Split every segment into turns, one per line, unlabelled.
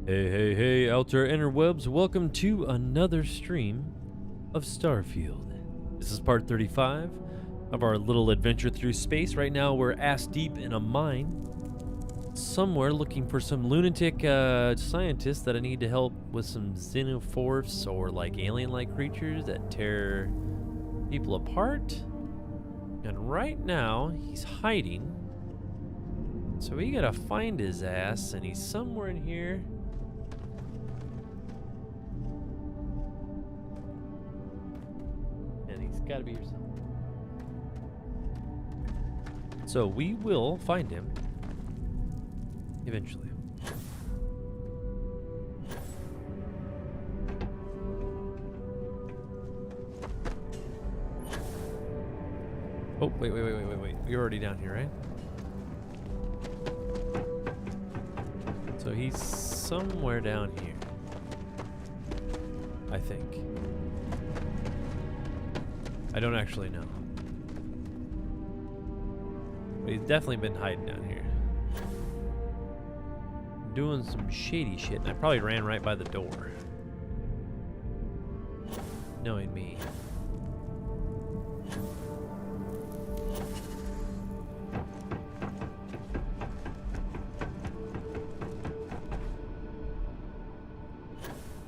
Hey, outer interwebs, welcome to another stream of Starfield. This is part 35 of our little adventure through space. Right now we're ass deep in a mine, somewhere looking for some lunatic scientists that I need to help with some xenophorphs or like alien-like creatures that tear people apart. And right now he's hiding, so we gotta find his ass, and he's somewhere in here. Gotta be here somewhere. So we will find him eventually. Oh, wait. You're already down here, right? So he's somewhere down here, I think. I don't actually know. But he's definitely been hiding down here. Doing some shady shit, and I probably ran right by the door. Knowing me.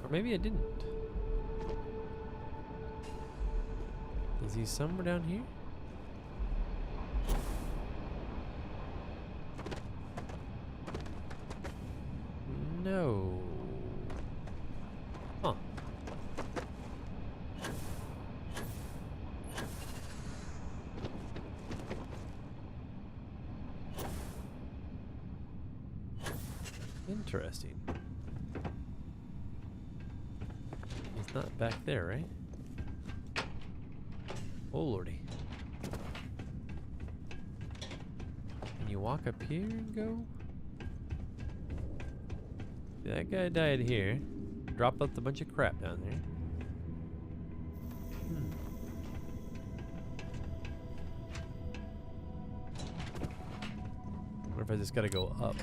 Or maybe I didn't. Is he somewhere down here? No. Huh. Interesting. He's not back there, right? Oh lordy. Can you walk up here and go? That guy died here. Dropped out a bunch of crap down there. What if I just gotta go up?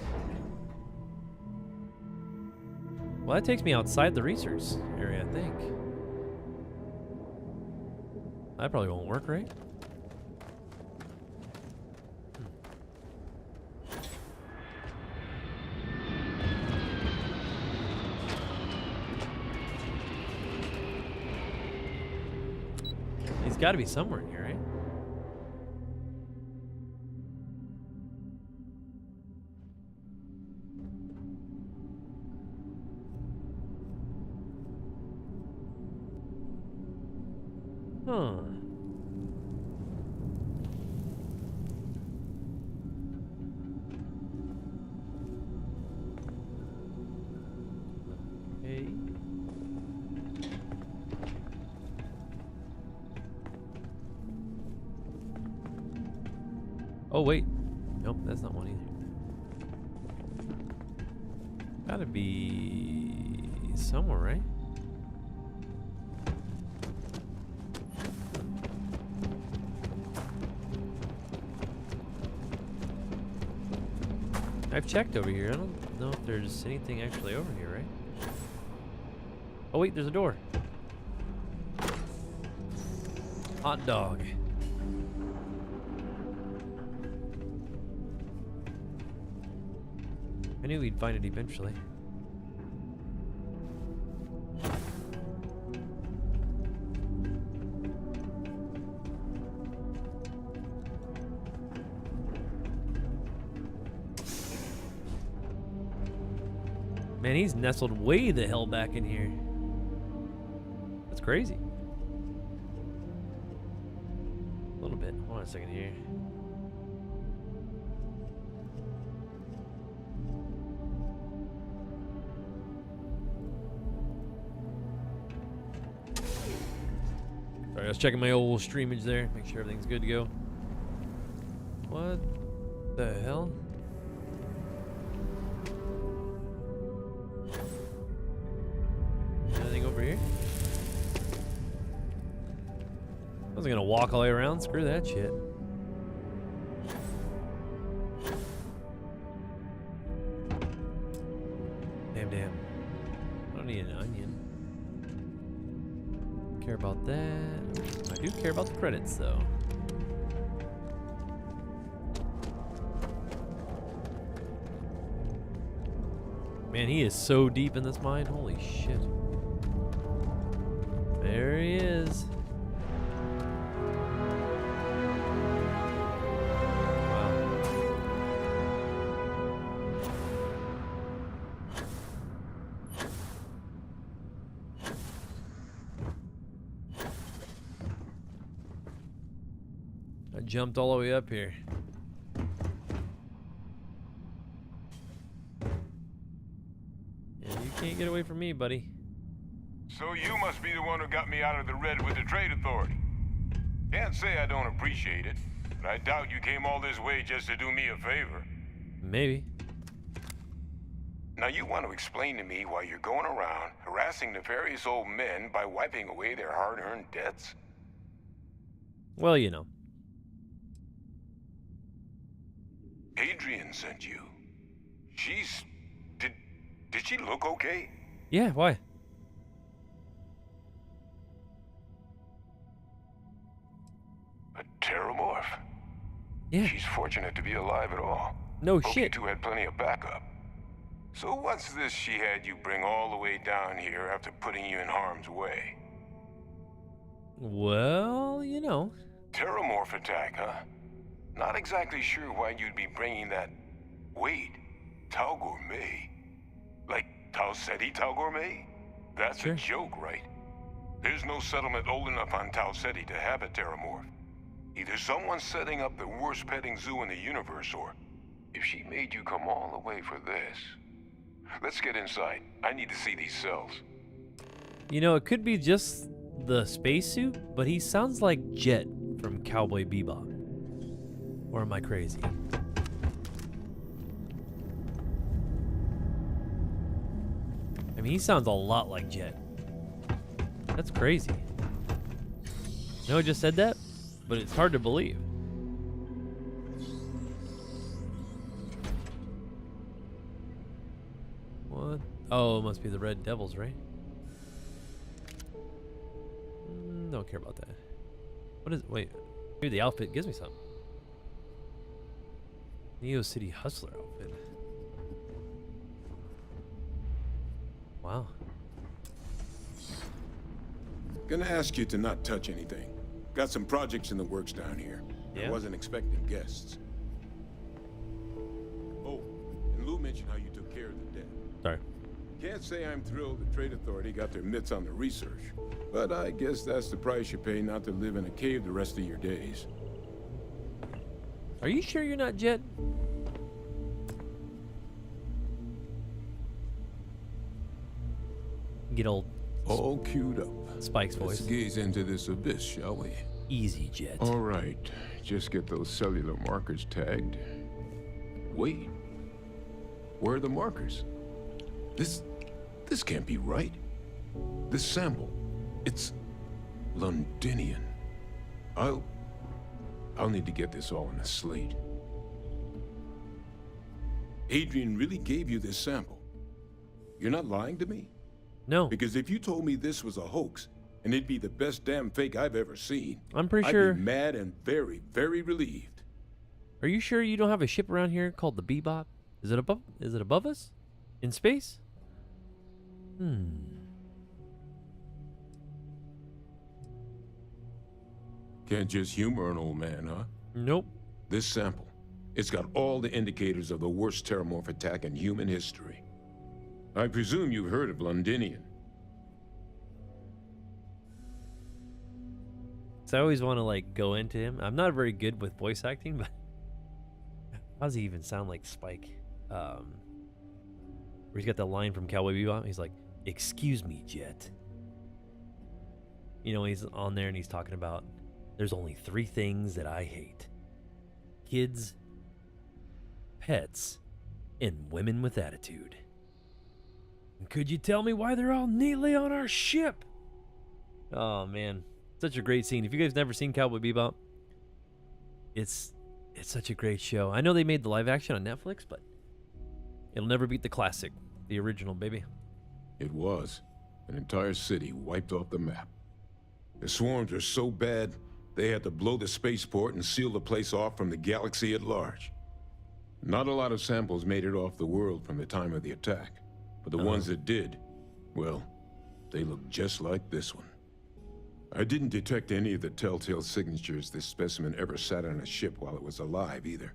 Well, that takes me outside the research area, I think. That probably won't work, right? He's got to be somewhere in here, right? Huh. Okay. Oh, wait. Nope, that's not one either. Gotta be somewhere, right? I've checked over here. I don't know if there's anything actually over here, right? Oh wait, there's a door. Hot dog. I knew we'd find it eventually. Man, he's nestled way the hell back in here. That's crazy. A little bit. Hold on a second here. Sorry, I was checking my old streamage there. Make sure everything's good to go. What the hell? Over here? I wasn't gonna walk all the way around. Screw that shit. Damn. don't need an onion. Care about that. I do care about the credits though. Man, he is so deep in this mine. Holy shit. There he is. I jumped all the way up here. Yeah, you can't get away from me, buddy.
So you must be the one who got me out of the red with the trade authority. Can't say I don't appreciate it, but I doubt you came all this way just to do me a favor.
Maybe.
Now you want to explain to me why you're going around harassing nefarious old men by wiping away their hard-earned debts?
Well, you know.
Adrian sent you. She's... Did she look okay?
Yeah, why?
A terramorph?
Yeah.
She's fortunate to be alive at all.
No
Hope
shit.
you two had plenty of backup. So what's this she had you bring all the way down here after putting you in harm's way?
Well, you know.
Terramorph attack, huh? Not exactly sure why you'd be bringing that... Wait, Tau Gourmet? Like Tau Ceti Tau Gourmet? That's
Sure.
a joke, right? There's no settlement old enough on Tau Ceti to have a terramorph. Either someone's setting up the worst petting zoo in the universe, or if she made you come all the way for this. Let's get inside. I need to see these cells.
You know, it could be just the spacesuit, but he sounds like Jet from Cowboy Bebop. Or am I crazy? I mean, he sounds a lot like Jet. That's crazy. You know, I just said that, but it's hard to believe. What? Oh, it must be the Red Devils, right? Don't care about that. What is? Wait, maybe the outfit gives me something. Neo City Hustler outfit. Wow.
Gonna ask you to not touch anything. Got some projects in the works down here.
Yeah?
I wasn't expecting guests. Oh, and Lou mentioned how you took care of the dead.
Sorry.
Can't say I'm thrilled the Trade Authority got their mitts on the research, but I guess that's the price you pay not to live in a cave the rest of your days.
Are you sure you're not Jet? Get old
All queued up.
Spike's voice.
Let's gaze into this abyss, shall we?
Easy, Jet.
All right, just get those cellular markers tagged. Wait, where are the markers? This can't be right. This sample, it's Londinian. I'll need to get this all in a slate. Adrian really gave you this sample. You're not lying to me?
No,
Because if you told me this was a hoax, and it'd be the best damn fake I've ever seen,
I'm pretty
I'd
sure.
be mad and very, very relieved.
Are you sure you don't have a ship around here called the Bebop? Is it above? Is it above us? In space?
Can't just humor an old man, huh?
Nope.
This sample, it's got all the indicators of the worst terramorph attack in human history. I presume you've heard of Londinian.
So I always want to like go into him. I'm not very good with voice acting, but how does he even sound like Spike? Where he's got that line from Cowboy Bebop. He's like, "Excuse me, Jet." You know, he's on there and he's talking about there's only 3 things that I hate: kids, pets, and women with attitude. And could you tell me why they're all neatly on our ship? Oh man, such a great scene. If you guys never seen Cowboy Bebop, it's such a great show. I know they made the live action on Netflix, but it'll never beat the classic, the original, baby.
It was. An entire city wiped off the map. The swarms were so bad, they had to blow the spaceport and seal the place off from the galaxy at large. Not a lot of samples made it off the world from the time of the attack, but the ones that did, well, they look just like this one. I didn't detect any of the telltale signatures this specimen ever sat on a ship while it was alive, either.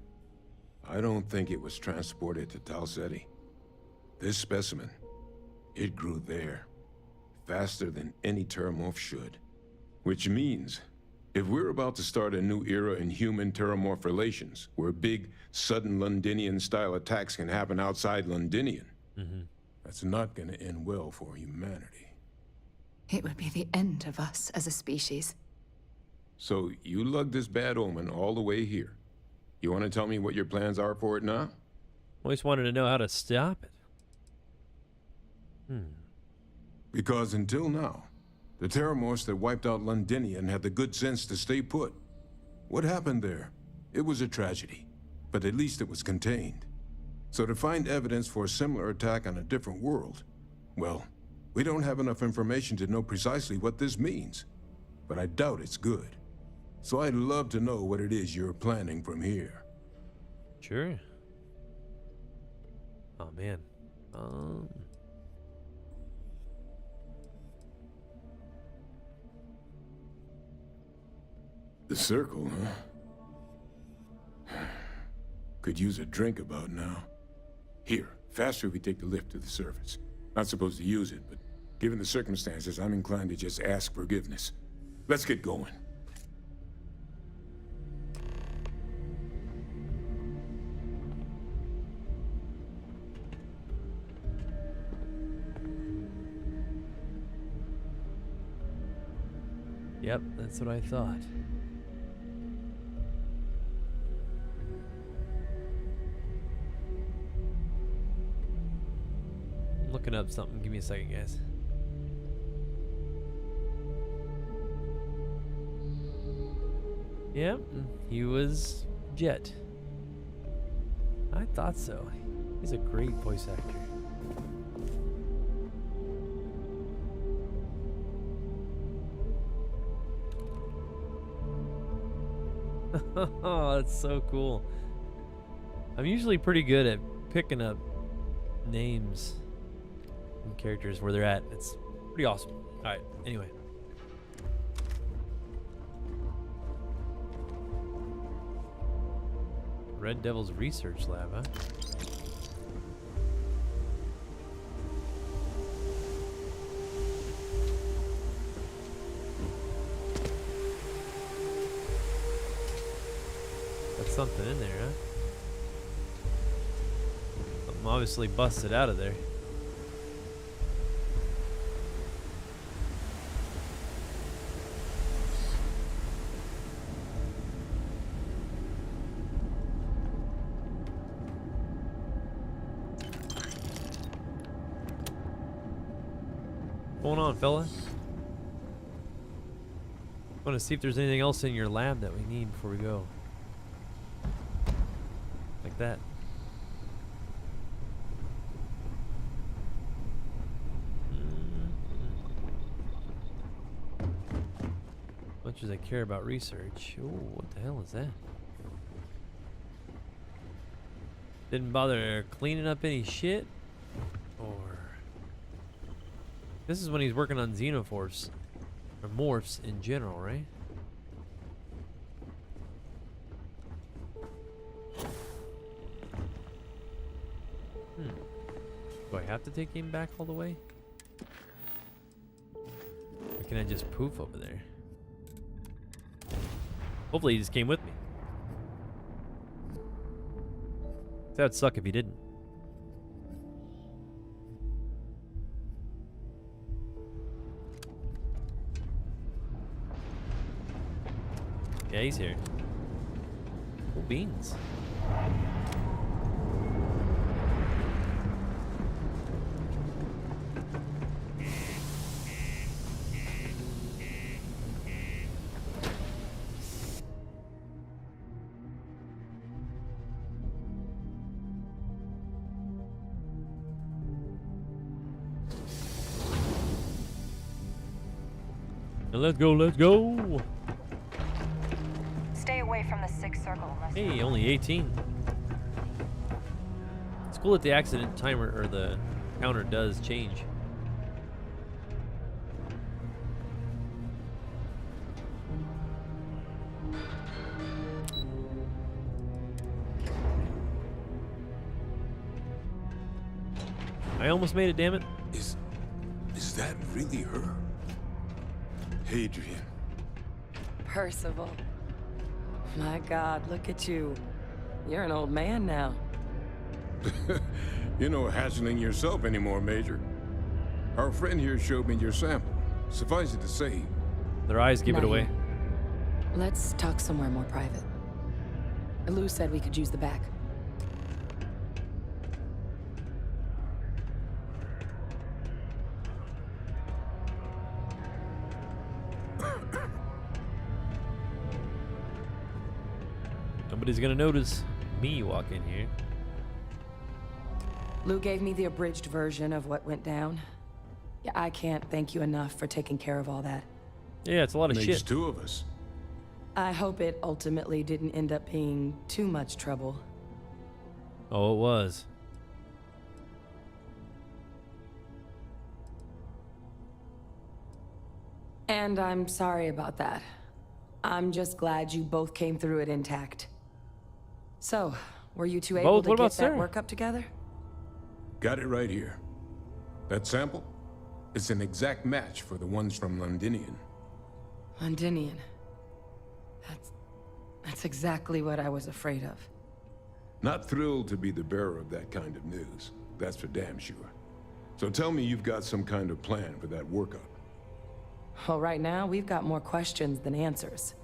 I don't think it was transported to Tau Ceti. This specimen, it grew there, faster than any terramorph should. Which means, if we're about to start a new era in human-terramorph relations, where big, sudden Londinian-style attacks can happen outside Londinian, that's not gonna end well for humanity.
It would be the end of us as a species.
So, you lugged this bad omen all the way here. You want to tell me what your plans are for it now?
Always wanted to know how to stop it.
Because until now, the Terramorphs that wiped out Londinian had the good sense to stay put. What happened there? It was a tragedy, but at least it was contained. So to find evidence for a similar attack on a different world, well, we don't have enough information to know precisely what this means. But I doubt it's good. So I'd love to know what it is you're planning from here.
Sure. Oh man.
The circle, huh? Could use a drink about now. Here, faster if we take the lift to the surface. Not supposed to use it, but given the circumstances, I'm inclined to just ask forgiveness. Let's get going.
Yep, that's what I thought. I'm looking up something. Give me a second, guys. Yep, he was Jet. I thought so. He's a great voice actor. Oh, that's so cool. I'm usually pretty good at picking up names and characters where they're at. It's pretty awesome. Alright, anyway. Red Devil's Research Lab, huh? Got something in there, huh? Something obviously busted out of there. What's going on, fella? Want to see if there's anything else in your lab that we need before we go. Like that. Much as I care about research. Oh, what the hell is that? Didn't bother cleaning up any shit? Or... This is when he's working on xenomorphs. Or morphs in general, right? Do I have to take him back all the way? Or can I just poof over there? Hopefully he just came with me. That'd suck if he didn't. Yeah, he's here. Cool beans. And let's go, let's go.
Stay away from the sixth circle unless
Hey, only 18. It's cool that the accident timer or the counter does change. I almost made it, damn it.
Is that really her? Hadrian.
Percival. My God, look at you. You're an old man now.
You're no hassling yourself anymore, Major. Our friend here showed me your sample. Suffice it to say,
Their eyes give it
Not
away.
here. Let's talk somewhere more private. Lou said we could use the back.
Nobody's gonna notice me walk in here.
Lou gave me the abridged version of what went down. Yeah, I can't thank you enough for taking care of all that.
Yeah, it's a lot of
makes
shit.
two of us.
I hope it ultimately didn't end up being too much trouble.
Oh, it was.
And I'm sorry about that. I'm just glad you both came through it intact. So, were you two able
Both?
to
What
get
about
that
Sarah?
work up together?
Got it right here. That sample? It's an exact match for the ones from Londinian.
Londinian. That's exactly what I was afraid of.
Not thrilled to be the bearer of that kind of news. That's for damn sure. So tell me you've got some kind of plan for that workup.
Well, right now, we've got more questions than answers.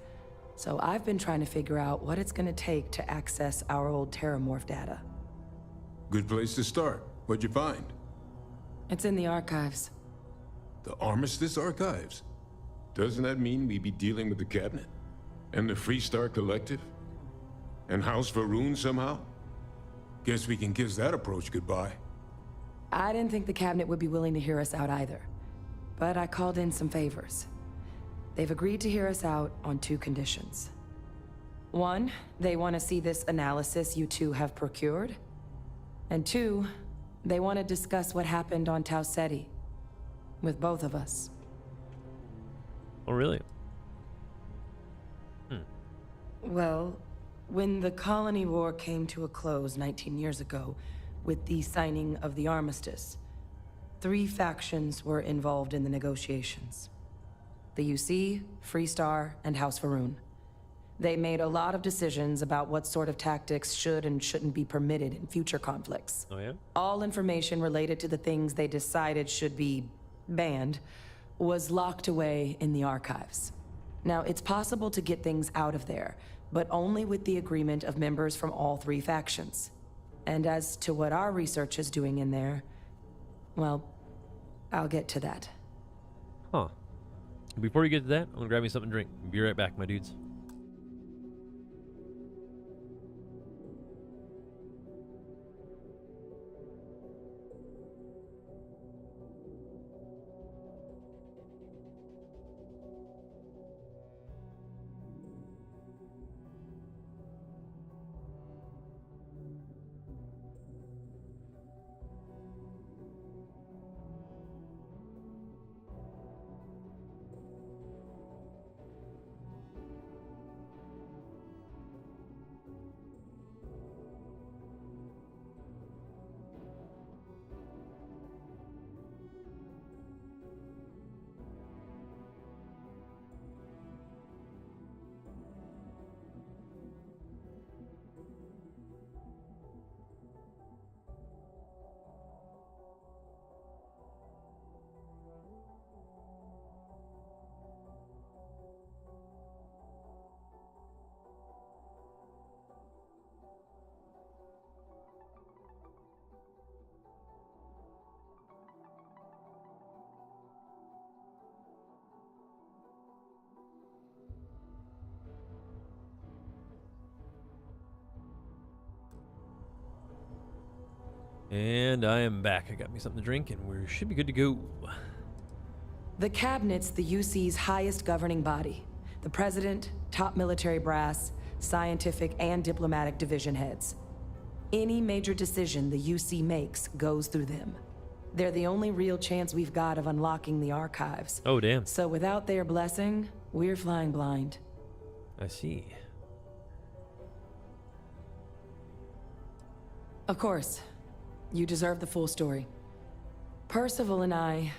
So I've been trying to figure out what it's gonna take to access our old Terramorph data.
Good place to start. What'd you find?
It's in the archives.
The Armistice Archives? Doesn't that mean we'd be dealing with the Cabinet? And the Freestar Collective? And House Varun somehow? Guess we can kiss that approach goodbye.
I didn't think the cabinet would be willing to hear us out either. But I called in some favors. They've agreed to hear us out on two conditions. One, they want to see this analysis you two have procured. And two, they want to discuss what happened on Tau Ceti. With both of us.
Oh, really?
Well, when the colony war came to a close 19 years ago, with the signing of the armistice, 3 factions were involved in the negotiations. The UC, Freestar, and House Varun. They made a lot of decisions about what sort of tactics should and shouldn't be permitted in future conflicts.
Oh, yeah?
All information related to the things they decided should be banned was locked away in the archives. Now, it's possible to get things out of there, but only with the agreement of members from all 3 factions. And as to what our research is doing in there, well, I'll get to that.
Huh. Before you get to that, I'm gonna grab me something to drink. Be right back, my dudes. And I am back. I got me something to drink, and we should be good to go.
The Cabinet's the UC's highest governing body. The president, top military brass, scientific and diplomatic division heads. Any major decision the UC makes goes through them. They're the only real chance we've got of unlocking the archives.
Oh, damn.
So without their blessing, we're flying blind.
I see.
Of course, you deserve the full story. Percival and I,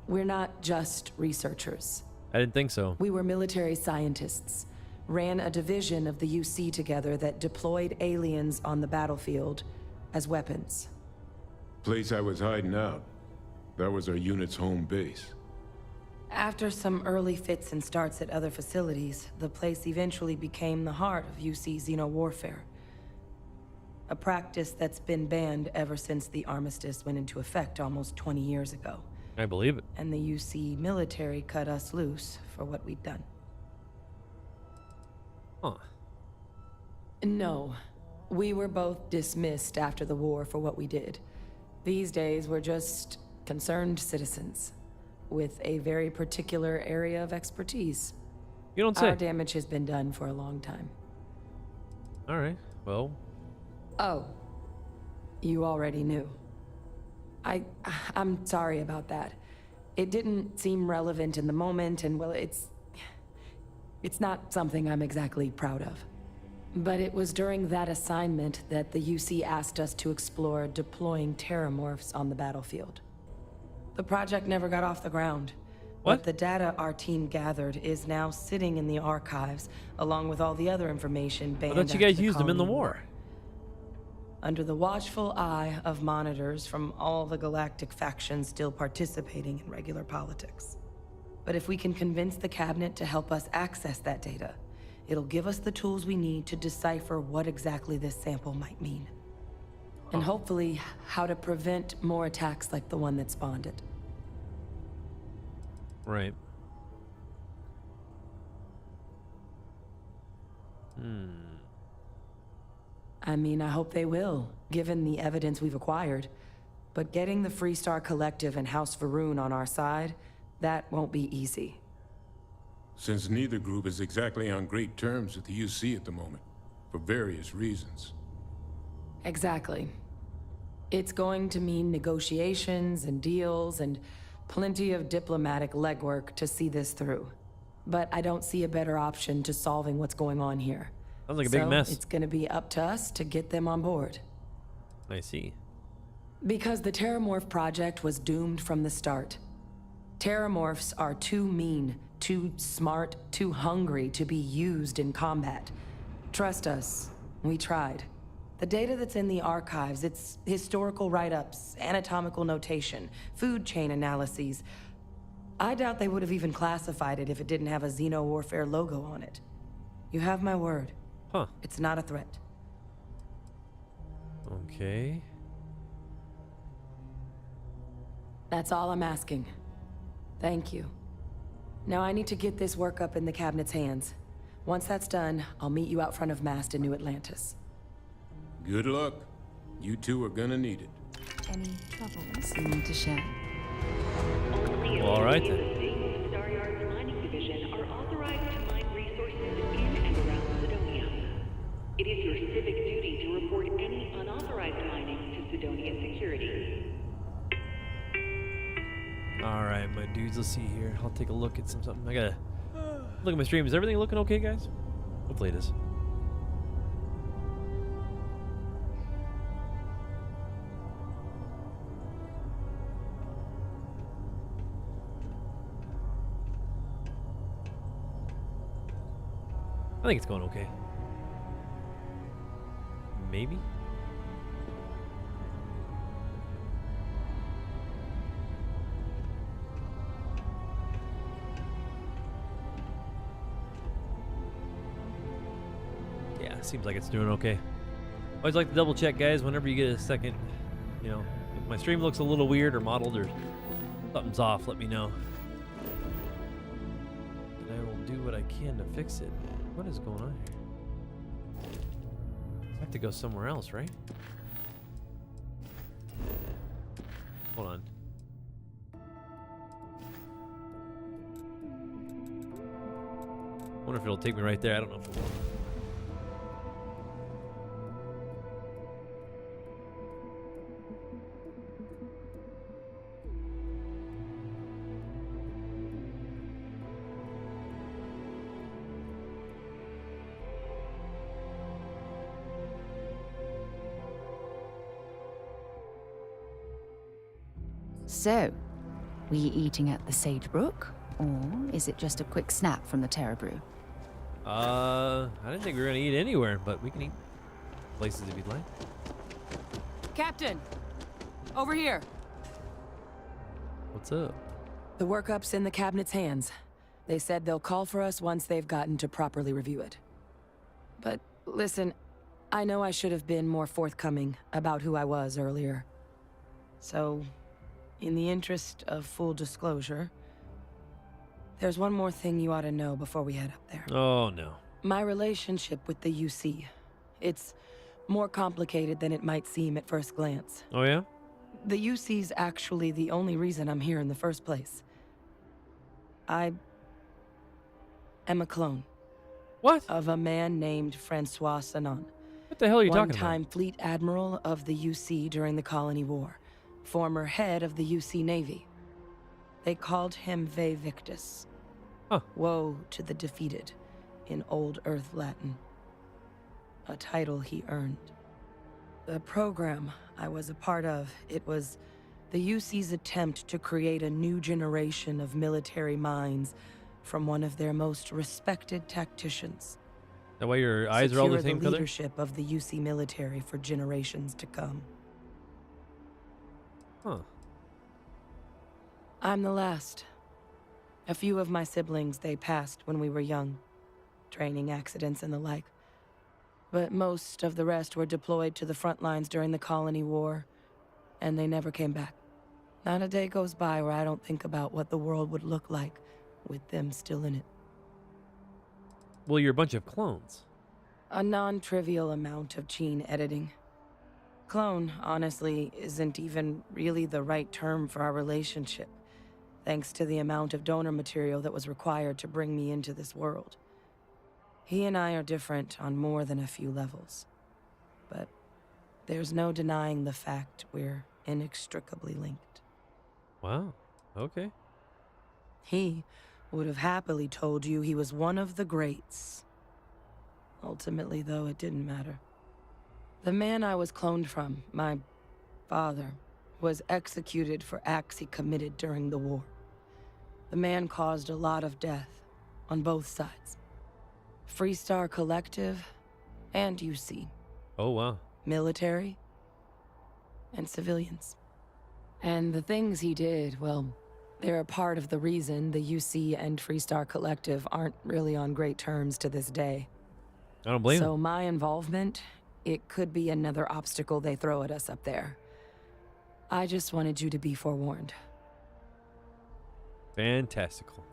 we're not just researchers.
I didn't think so.
We were military scientists, ran a division of the UC together that deployed aliens on the battlefield as weapons.
Place I was hiding out. That was our unit's home base.
After some early fits and starts at other facilities, the place eventually became the heart of UC xeno-warfare. A practice that's been banned ever since the armistice went into effect almost 20 years ago.
I believe it.
And the UC military cut us loose for what we'd done.
Huh.
No, we were both dismissed after the war for what we did. These days, we're just concerned citizens with a very particular area of expertise.
You don't say.
Our damage has been done for a long time.
All right. Well,
Oh, you already knew. I'm sorry about that. It didn't seem relevant in the moment, and well, it's not something I'm exactly proud of. But it was during that assignment that the UC asked us to explore deploying terramorphs on the battlefield. The project never got off the ground.
What?
But the data our team gathered is now sitting in the archives, along with all the other information banned.
I thought you
after
guys
the
used them in the
Colony
war.
Under the watchful eye of monitors from all the galactic factions still participating in regular politics. But if we can convince the Cabinet to help us access that data, it'll give us the tools we need to decipher what exactly this sample might mean. And hopefully, how to prevent more attacks like the one that spawned it.
Right.
I mean, I hope they will, given the evidence we've acquired. But getting the Freestar Collective and House Varun on our side, that won't be easy.
Since neither group is exactly on great terms with the UC at the moment, for various reasons.
Exactly. It's going to mean negotiations and deals and plenty of diplomatic legwork to see this through. But I don't see a better option to solving what's going on here.
Sounds like a big mess.
It's gonna be up to us to get them on board.
I see.
Because the Terramorph project was doomed from the start. Terramorphs are too mean, too smart, too hungry to be used in combat. Trust us, we tried. The data that's in the archives, it's historical write-ups, anatomical notation, food chain analyses. I doubt they would have even classified it if it didn't have a Xeno-Warfare logo on it. You have my word.
Huh.
It's not a threat.
Okay.
That's all I'm asking. Thank you. Now I need to get this work up in the Cabinet's hands. Once that's done, I'll meet you out front of Mast in New Atlantis.
Good luck. You two are gonna need it.
Any troubles you need to share?
Well, all right then.
The Star Yard's mining division are authorized to mine resources in and around Sidonia. It is your civic duty to report any unauthorized mining to Sidonia security.
All right, my dudes. Let's see here. I'll take a look at something. I gotta look at my stream. Is everything looking okay, guys? Hopefully it is. I think it's going okay. Maybe. Yeah, seems like it's doing okay. Always like to double check, guys, whenever you get a second. You know, if my stream looks a little weird or modeled or something's off, let me know. And I will do what I can to fix it. What is going on here? I have to go somewhere else, right? Hold on. wonder if it'll take me right there. I don't know if it will.
So, were you eating at the Sagebrook? Or is it just a quick snap from the Terra Brew?
I didn't think we were gonna eat anywhere, but we can eat places if you'd like.
Captain! Over here!
What's up?
The workup's in the cabinet's hands. They said they'll call for us once they've gotten to properly review it. But listen, I know I should have been more forthcoming about who I was earlier. So, in the interest of full disclosure, there's one more thing you ought to know before we head up there.
Oh, no.
My relationship with the UC. It's more complicated than it might seem at first glance.
Oh, yeah?
The UC's actually the only reason I'm here in the first place. I am a clone.
What?
Of a man named Francois Sanon.
What the hell are you talking
One-time
about?
fleet admiral of the UC during the Colony War. Former head of the UC Navy. They called him Ve Victus.
Huh.
Woe to the defeated, in Old Earth Latin. A title he earned. The program I was a part of, it was the UC's attempt to create a new generation of military minds from one of their most respected tacticians.
That why your eyes are all the
Secure
same
the
color?
leadership of the UC military for generations to come.
Huh.
I'm the last. A few of my siblings, they passed when we were young. Training accidents and the like. But most of the rest were deployed to the front lines during the Colony War, and they never came back. Not a day goes by where I don't think about what the world would look like with them still in it.
Well, you're a bunch of clones.
A non-trivial amount of gene editing. Clone, honestly, isn't even really the right term for our relationship, thanks to the amount of donor material that was required to bring me into this world. He and I are different on more than a few levels, but there's no denying the fact we're inextricably linked.
Wow. Okay.
He would have happily told you he was one of the greats. Ultimately, though, it didn't matter. The man I was cloned from, my father, was executed for acts he committed during the war. The man caused a lot of death on both sides. Freestar Collective and UC.
Oh, wow.
Military and civilians. And the things he did, well, they're a part of the reason the UC and Freestar Collective aren't really on great terms to this day.
I don't blame
So
him.
my involvement, it could be another obstacle they throw at us up there. I just wanted you to be forewarned.
Fantastical.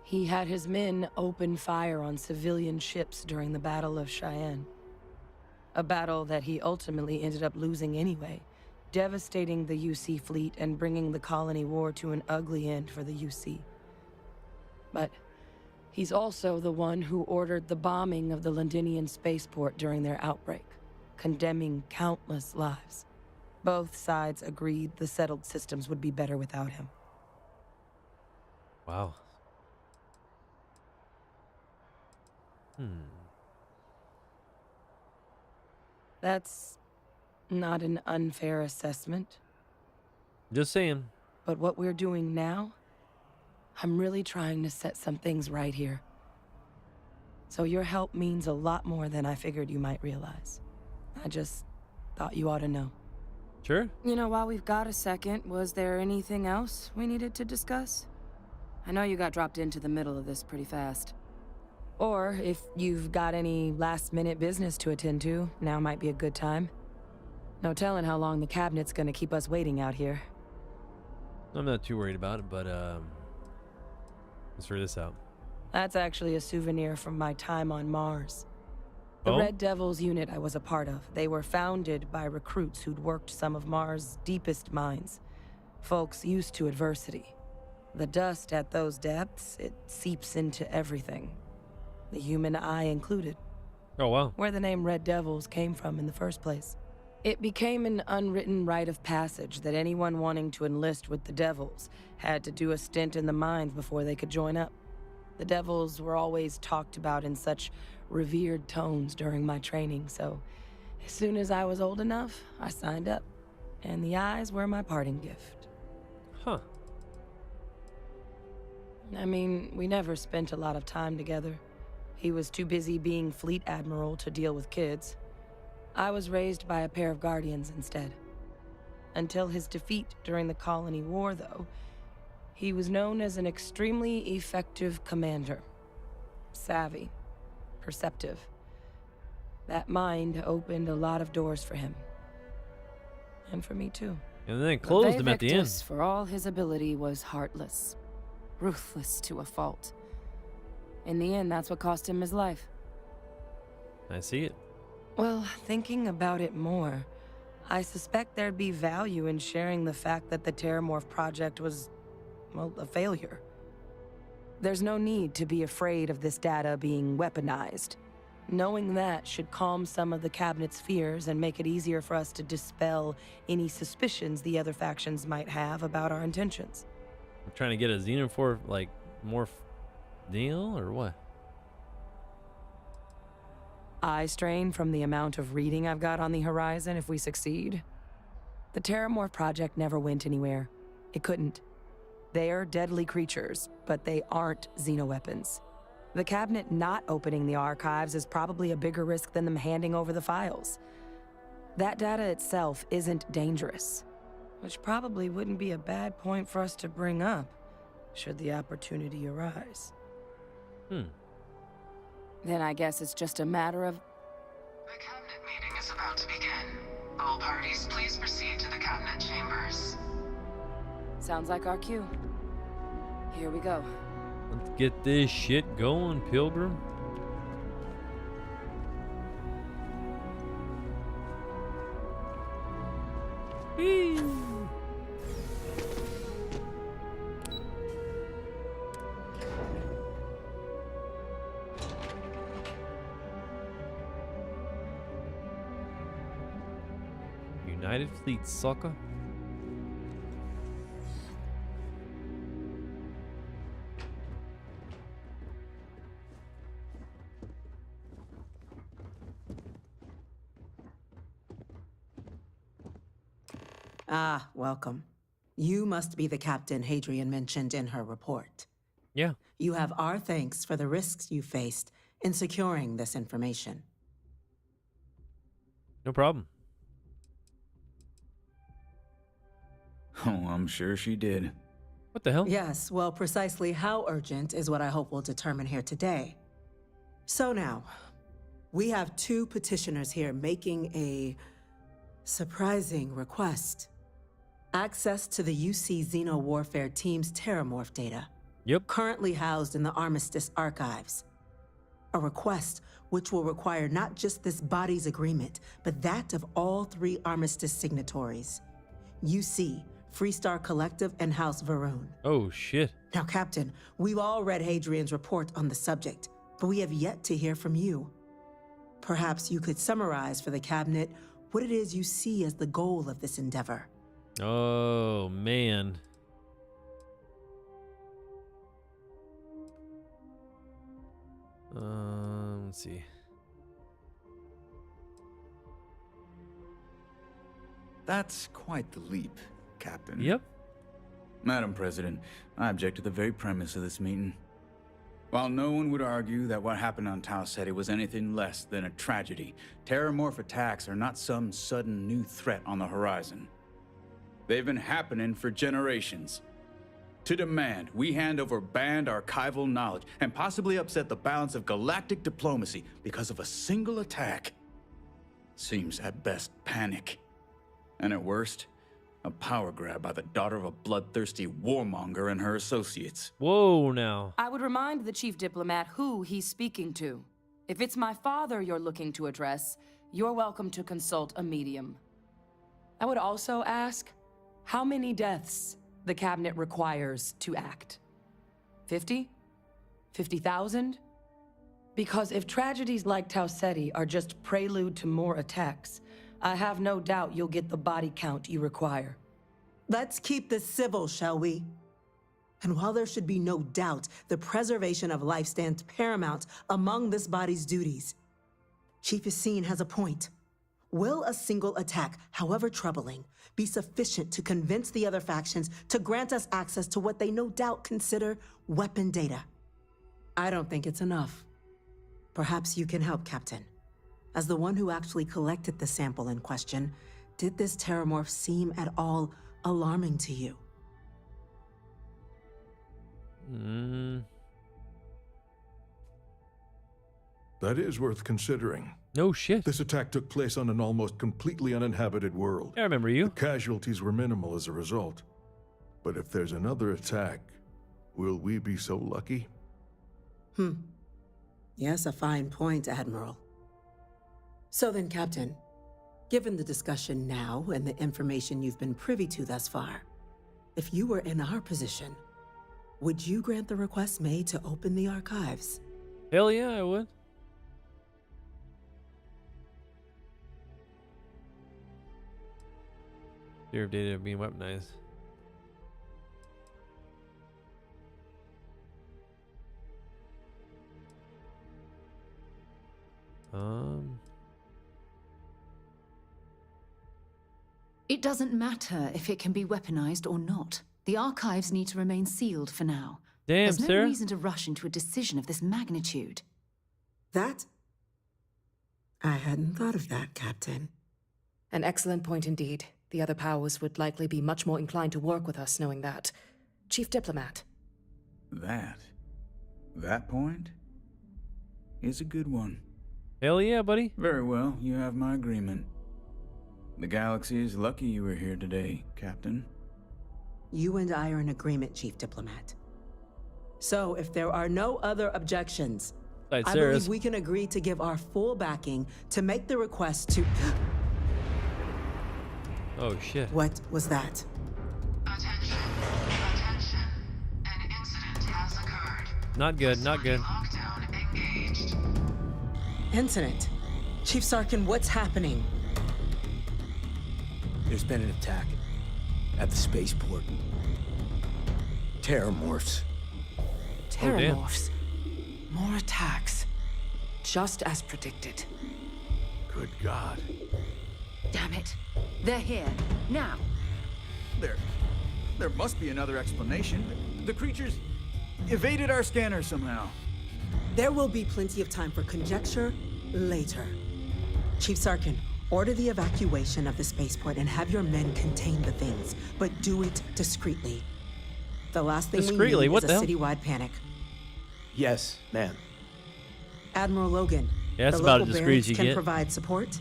He had his men open fire on civilian ships during the Battle of Cheyenne. A battle that he ultimately ended up losing anyway, devastating the UC fleet and bringing the Colony War to an ugly end for the UC. But he's also the one who ordered the bombing of the Londinian spaceport during their outbreak, condemning countless lives. Both sides agreed the settled systems would be better without him.
Wow.
That's not an unfair assessment.
Just saying.
But what we're doing now, I'm really trying to set some things right here. So your help means a lot more than I figured you might realize. I just thought you ought to know.
Sure.
You know, while we've got a second, was there anything else we needed to discuss? I know you got dropped into the middle of this pretty fast. Or if you've got any last-minute business to attend to, now might be a good time. No telling how long the cabinet's gonna keep us waiting out here.
I'm not too worried about it, but let's figure this out.
That's actually a souvenir from my time on Mars. The
Oh?
Red Devils unit I was a part of, they were founded by recruits who'd worked some of Mars' deepest mines. Folks used to adversity. The dust at those depths, it seeps into everything, the human eye included,
Oh, wow.
where the name Red Devils came from in the first place. It became an unwritten rite of passage that anyone wanting to enlist with the Devils had to do a stint in the mines before they could join up. The Devils were always talked about in such revered tones during my training, so as soon as I was old enough, I signed up. And the eyes were my parting gift.
Huh.
I mean, we never spent a lot of time together. He was too busy being Fleet Admiral to deal with kids. I was raised by a pair of guardians instead. Until his defeat during the Colony War, though, he was known as an extremely effective commander. Savvy, perceptive. That mind opened a lot of doors for him. And for me, too.
And then closed him at the end.
For all his ability, was heartless. Ruthless to a fault. In the end, that's what cost him his life.
I see it.
Well, thinking about it more, I suspect there'd be value in sharing the fact that the Terramorph project was, well, a failure. There's no need to be afraid of this data being weaponized. Knowing that should calm some of the Cabinet's fears and make it easier for us to dispel any suspicions the other factions might have about our intentions.
I'm trying to get a Xenomorph, like, morph deal, or what?
Eye strain from the amount of reading I've got on the horizon if we succeed. The Terramorph project never went anywhere. It couldn't. They are deadly creatures, but they aren't xenoweapons. The Cabinet not opening the archives is probably a bigger risk than them handing over the files. That data itself isn't dangerous, which probably wouldn't be a bad point for us to bring up, should the opportunity arise.
Then I guess it's just a matter of...
The Cabinet meeting is about to begin. All parties, please proceed to the Cabinet chambers.
Sounds like our cue. Here we go.
Let's get this shit going, Pilgrim. Whee! United Fleet, sucker.
Ah, welcome. You must be the captain Hadrian mentioned in her report.
Yeah.
You have our thanks for the risks you faced in securing this information.
No problem.
Oh, I'm sure she did.
What the hell?
Yes, well, precisely how urgent is what I hope we'll determine here today. So now, we have two petitioners here making a surprising request. Access to the UC Xeno Warfare Team's Terramorph data.
Yep.
Currently housed in the Armistice archives. A request which will require not just this body's agreement, but that of all three Armistice signatories. UC, Freestar Collective, and House Varun.
Oh, shit.
Now, Captain, we've all read Hadrian's report on the subject, but we have yet to hear from you. Perhaps you could summarize for the Cabinet what it is you see as the goal of this endeavor.
Oh, man. Let's see.
That's quite the leap, Captain.
Yep.
Madam President, I object to the very premise of this meeting. While no one would argue that what happened on Tau Ceti was anything less than a tragedy, Terramorph attacks are not some sudden new threat on the horizon. They've been happening for generations. To demand we hand over banned archival knowledge and possibly upset the balance of galactic diplomacy because of a single attack seems at best panic. And at worst, a power grab by the daughter of a bloodthirsty warmonger and her associates.
Whoa, now.
I would remind the chief diplomat who he's speaking to. If it's my father you're looking to address, you're welcome to consult a medium.
I would also ask, how many deaths the cabinet requires to act? 50? 50,000? Because if tragedies like Tau Ceti are just prelude to more attacks, I have no doubt you'll get the body count you require.
Let's keep this civil, shall we? And while there should be no doubt the preservation of life stands paramount among this body's duties, Chief Yassine has a point. Will a single attack, however troubling, be sufficient to convince the other factions to grant us access to what they no doubt consider weapon data? I don't think it's enough. Perhaps you can help, Captain. As the one who actually collected the sample in question, did this terramorph seem at all alarming to you?
That is worth considering.
No shit.
This attack took place on an almost completely uninhabited world.
I remember you.
The casualties were minimal as a result. But if there's another attack, will we be so lucky?
Yes, a fine point, Admiral. So then, Captain, given the discussion now and the information you've been privy to thus far, if you were in our position, would you grant the request made to open the archives?
Hell yeah, I would. Fear of data being weaponized.
It doesn't matter if it can be weaponized or not. The archives need to remain sealed for now.
Damn,
There's no
Sarah.
reason to rush into a decision of this magnitude.
That? I hadn't thought of that, Captain.
An excellent point indeed. The other powers would likely be much more inclined to work with us knowing that. Chief Diplomat.
That point is a good one.
Hell yeah, buddy.
Very well, you have my agreement. The galaxy is lucky you were here today, Captain.
You and I are in agreement, Chief Diplomat. So, if there are no other objections,
Besides
I
Sarah's.
believe we can agree to give our full backing to make the request to...
Oh shit.
What was that?
Attention. An incident has occurred.
Not good, not good.
Lockdown engaged.
Incident? Chief Sarkin, what's happening?
There's been an attack at the spaceport. Terramorphs.
Terramorphs. More attacks. Just as predicted.
Good God.
Damn it. They're here. Now.
There must be another explanation. The creatures evaded our scanner somehow.
There will be plenty of time for conjecture later. Chief Sarkin, order the evacuation of the spaceport and have your men contain the things, but do it discreetly. The last thing
Discreetly?
we need
What
is
the
a
hell?
citywide panic.
Yes, ma'am.
Admiral Logan,
Yeah, that's
the
about
local
as discreet
barracks
as you
can
get.
provide support.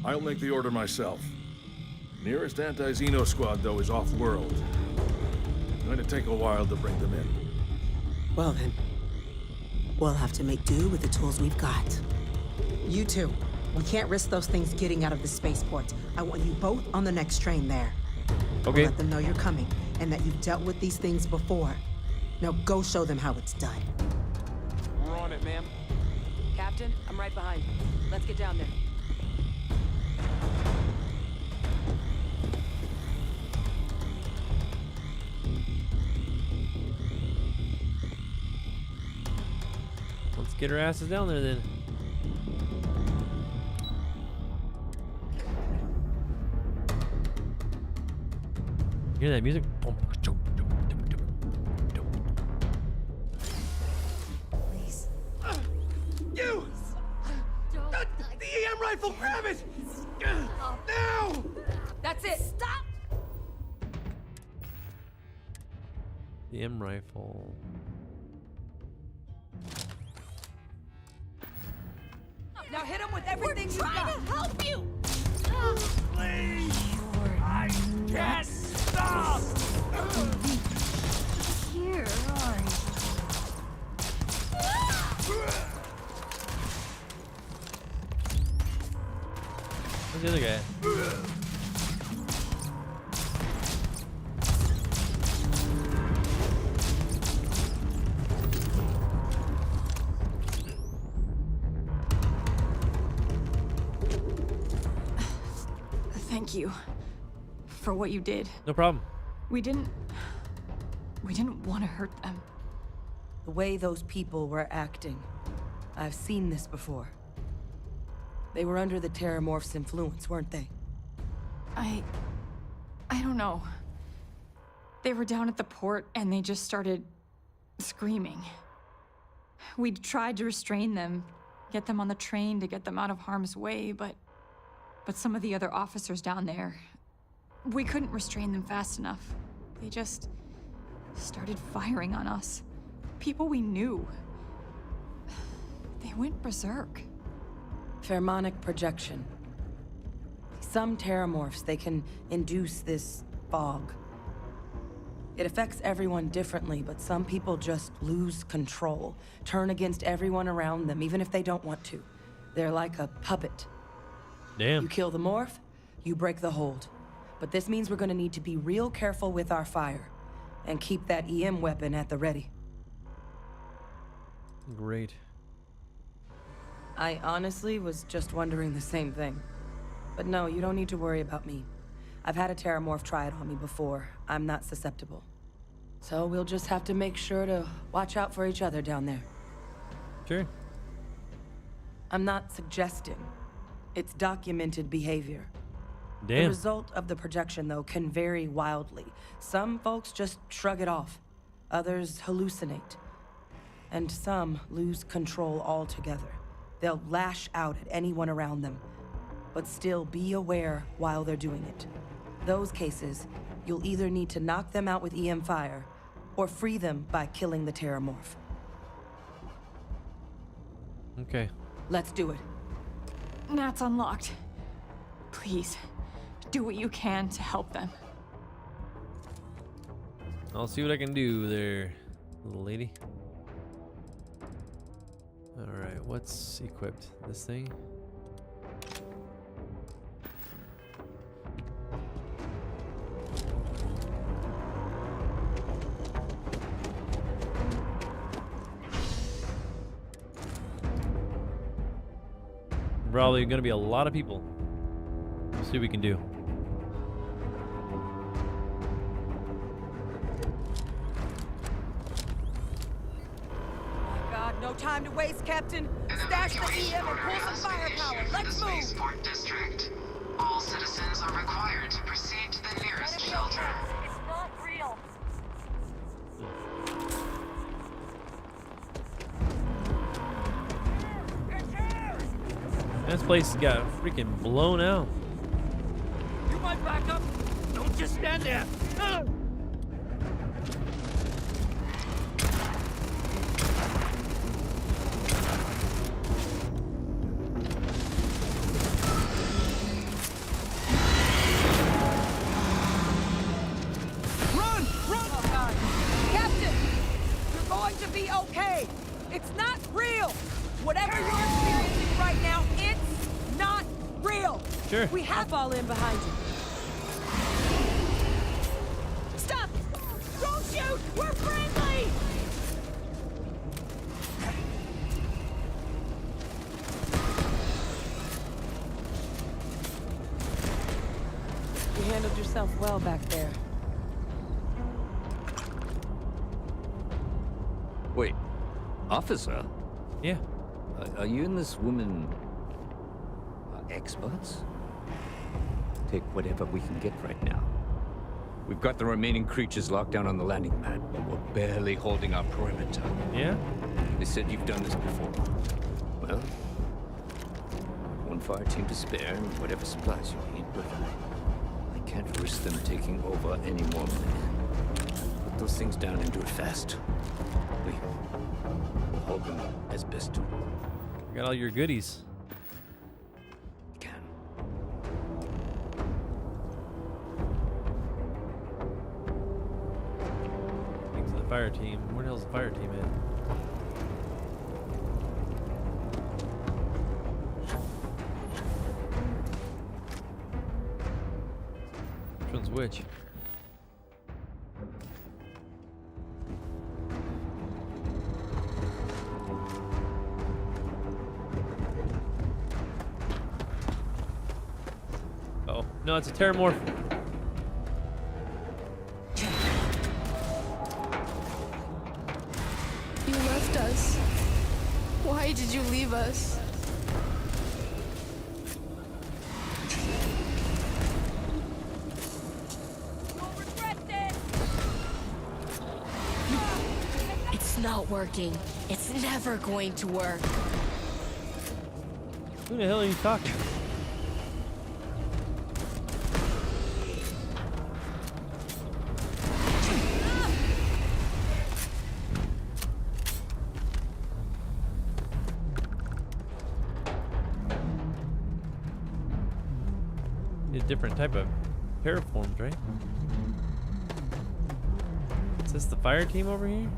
I'll make the order myself. Nearest anti-Xeno squad, though, is off-world. Going to take a while to bring them in.
Well then, we'll have to make do with the tools we've got. You two, we can't risk those things getting out of the spaceport. I want you both on the next train there.
Okay.
Let them know you're coming and that you've dealt with these things before. Now go show them how it's done.
We're on it, ma'am.
Captain, I'm right behind you. Let's get down there.
Let's get our asses down there then. You hear that music?
Please.
You! The EM rifle, grab it! Now!
That's it!
Stop!
The M rifle.
Now hit him with everything you
Trying
got!
to help you!
Please! I can't stop!
Here, alright.
Where's the other guy?
Thank you for what you did.
No problem.
We didn't want to hurt them.
The way those people were acting, I've seen this before. They were under the Terramorph's influence, weren't they?
I don't know. They were down at the port and they just started screaming. We tried to restrain them, get them on the train to get them out of harm's way, but some of the other officers down there, we couldn't restrain them fast enough. They just started firing on us. People we knew. They went berserk.
Pheromonic projection. Some Terramorphs, they can induce this fog. It affects everyone differently, but some people just lose control, turn against everyone around them, even if they don't want to. They're like a puppet.
Damn.
You kill the morph, you break the hold. But this means we're gonna need to be real careful with our fire, and keep that EM weapon at the ready.
Great.
I honestly was just wondering the same thing. But no, you don't need to worry about me. I've had a Terramorph try it on me before. I'm not susceptible. So we'll just have to make sure to watch out for each other down there.
Sure.
I'm not suggesting. It's documented behavior.
Damn.
The result of the projection, though, can vary wildly. Some folks just shrug it off. Others hallucinate. And some lose control altogether. They'll lash out at anyone around them, but still be aware while they're doing it. Those cases, you'll either need to knock them out with EM fire, or free them by killing the Terramorph.
Okay.
Let's do it.
Nat's unlocked. Please, do what you can to help them.
I'll see what I can do there, little lady. Alright, what's equipped? This thing? Probably gonna be a lot of people. We'll see what we can do.
No time to waste, Captain. Stash the EM and pull some firepower. Let's move.
Spaceport district. All citizens are required to proceed to the nearest shelter.
It's not real.
This place got freaking blown out.
You might back up. Don't just stand there.
It's not real! Whatever you're experiencing right now, it's not real!
Sure.
We have to fall in behind you. Stop! Don't shoot! We're friendly! You handled yourself well back there.
Wait. Officer?
Yeah.
Are you and this woman experts? Take whatever we can get right now. We've got the remaining creatures locked down on the landing pad, but we're barely holding our perimeter.
Yeah?
They said you've done this before. Well, one fire team to spare and whatever supplies you need, but I can't risk them taking over any more men. Put those things down and do it fast. We'll hold them as best to.
Got all your goodies.
Can.
Thanks to the fire team. Where the hell's the fire team at? Which one's which? No, it's a Terramorph.
You left us. Why did you leave us? It's not working. It's never going to work.
Who the hell are you talking to? A different type of terraforms, right? Is this the fire team over here?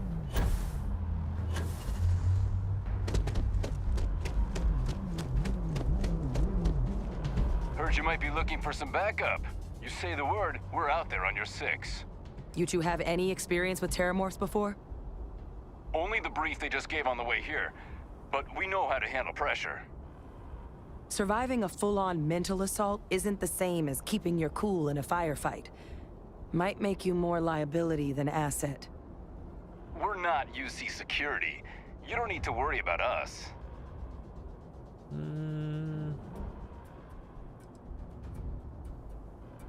Heard you might be looking for some backup. You say the word, we're out there on your 6.
You two have any experience with Terramorphs before?
Only the brief they just gave on the way here, but we know how to handle pressure.
Surviving a full-on mental assault isn't the same as keeping your cool in a firefight. Might make you more liability than asset.
We're not UC security. You don't need to worry about us.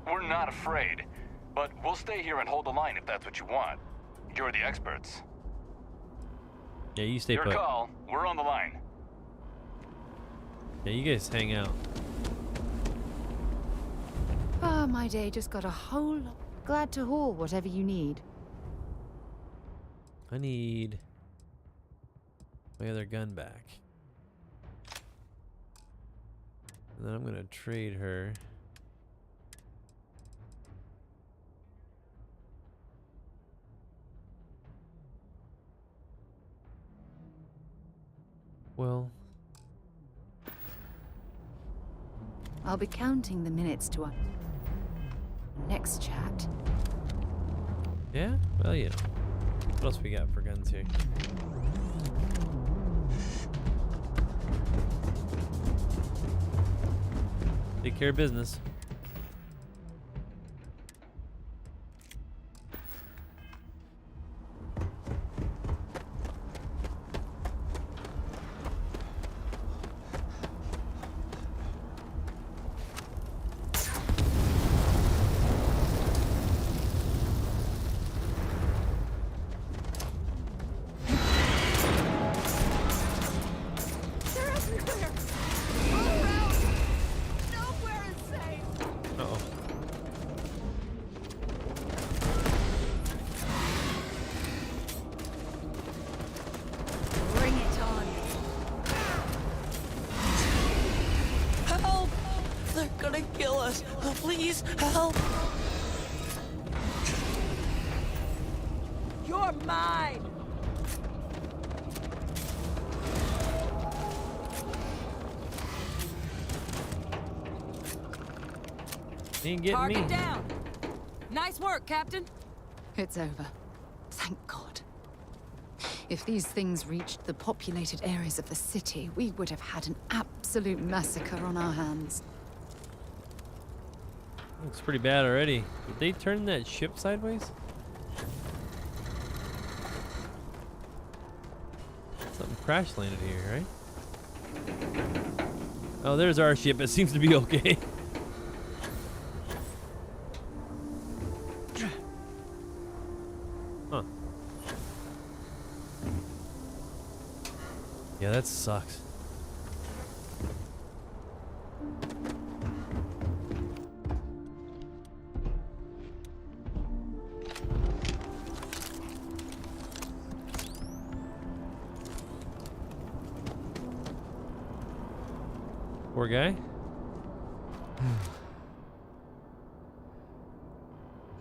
We're not afraid, but we'll stay here and hold the line if that's what you want. You're the experts.
Yeah, you stay
Your
put.
call. We're on the line.
Yeah, you guys hang out.
Ah, my day just got a whole lot. Glad to haul whatever you need.
I need my other gun back. And then I'm gonna trade her. Well,
I'll be counting the minutes to our next chat.
yeah? Well, you know. What else we got for guns here? Take care of business.
Please, help! You're mine!
He ain't getting
Target
me.
down! Nice work, Captain!
It's over. Thank God. If these things reached the populated areas of the city, we would have had an absolute massacre on our hands.
Looks pretty bad already. Did they turn that ship sideways? Something crash landed here, right? Oh, there's our ship. It seems to be okay. Huh. Yeah, that sucks. Poor guy.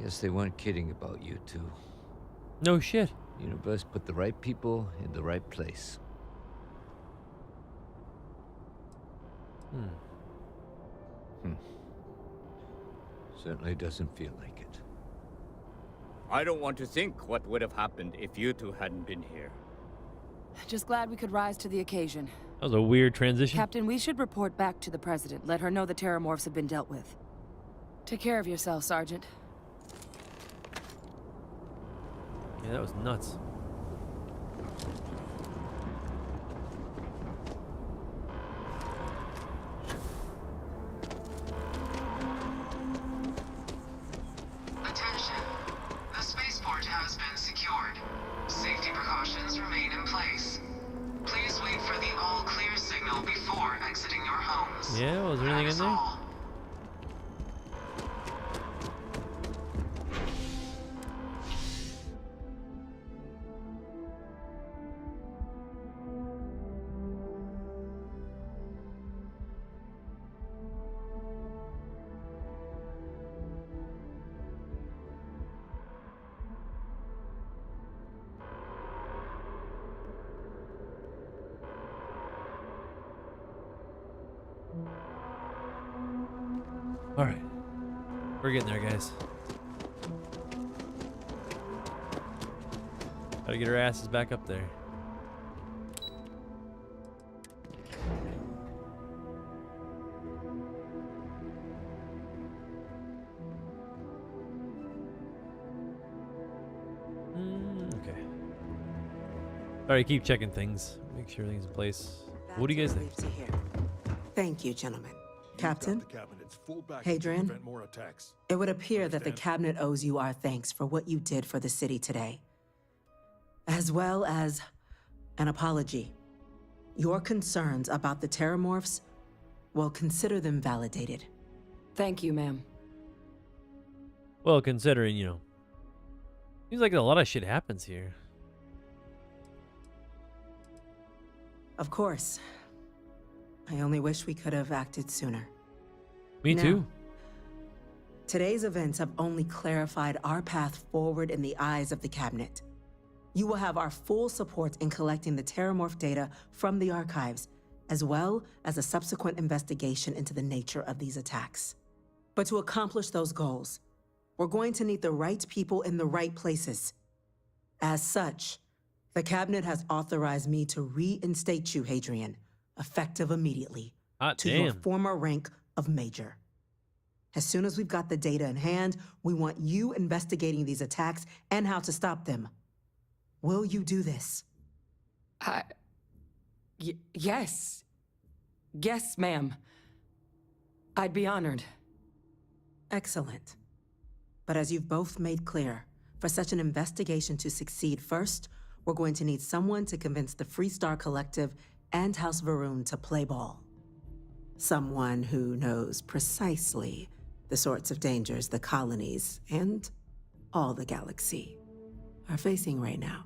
Guess they weren't kidding about you two.
No shit.
Universe put the right people in the right place. Certainly doesn't feel like it.
I don't want to think what would have happened if you two hadn't been here.
Just glad we could rise to the occasion.
That was a weird transition.
Captain, we should report back to the President. Let her know the Terramorphs have been dealt with. Take care of yourself, Sergeant.
Yeah, that was nuts.
Attention. The spaceport has been secured. Safety precautions remain in place. Please wait for the all clear signal before exiting your homes.
Yeah, was there anything in there? All right, we're getting there, guys. Gotta get our asses back up there. Okay. All right, keep checking things. Make sure everything's in place. What do you guys think?
Thank you, gentlemen. Captain, Hadrian, it would appear that the Cabinet owes you our thanks for what you did for the city today, as well as an apology. Your concerns about the Terramorphs, well, consider them validated.
Thank you, ma'am.
Well, considering, you know, seems like a lot of shit happens here.
Of course. I only wish we could have acted sooner.
Me too.
Today's events have only clarified our path forward in the eyes of the Cabinet. You will have our full support in collecting the Terramorph data from the archives, as well as a subsequent investigation into the nature of these attacks. But to accomplish those goals, we're going to need the right people in the right places. As such, the Cabinet has authorized me to reinstate you, Hadrian, effective immediately, to your former rank of Major. As soon as we've got the data in hand, we want you investigating these attacks and how to stop them. Will you do this?
Yes. Yes, ma'am. I'd be honored.
Excellent. But as you've both made clear, for such an investigation to succeed first, we're going to need someone to convince the Freestar Collective and House Varun to play ball. Someone who knows precisely the sorts of dangers the colonies and all the galaxy are facing right now.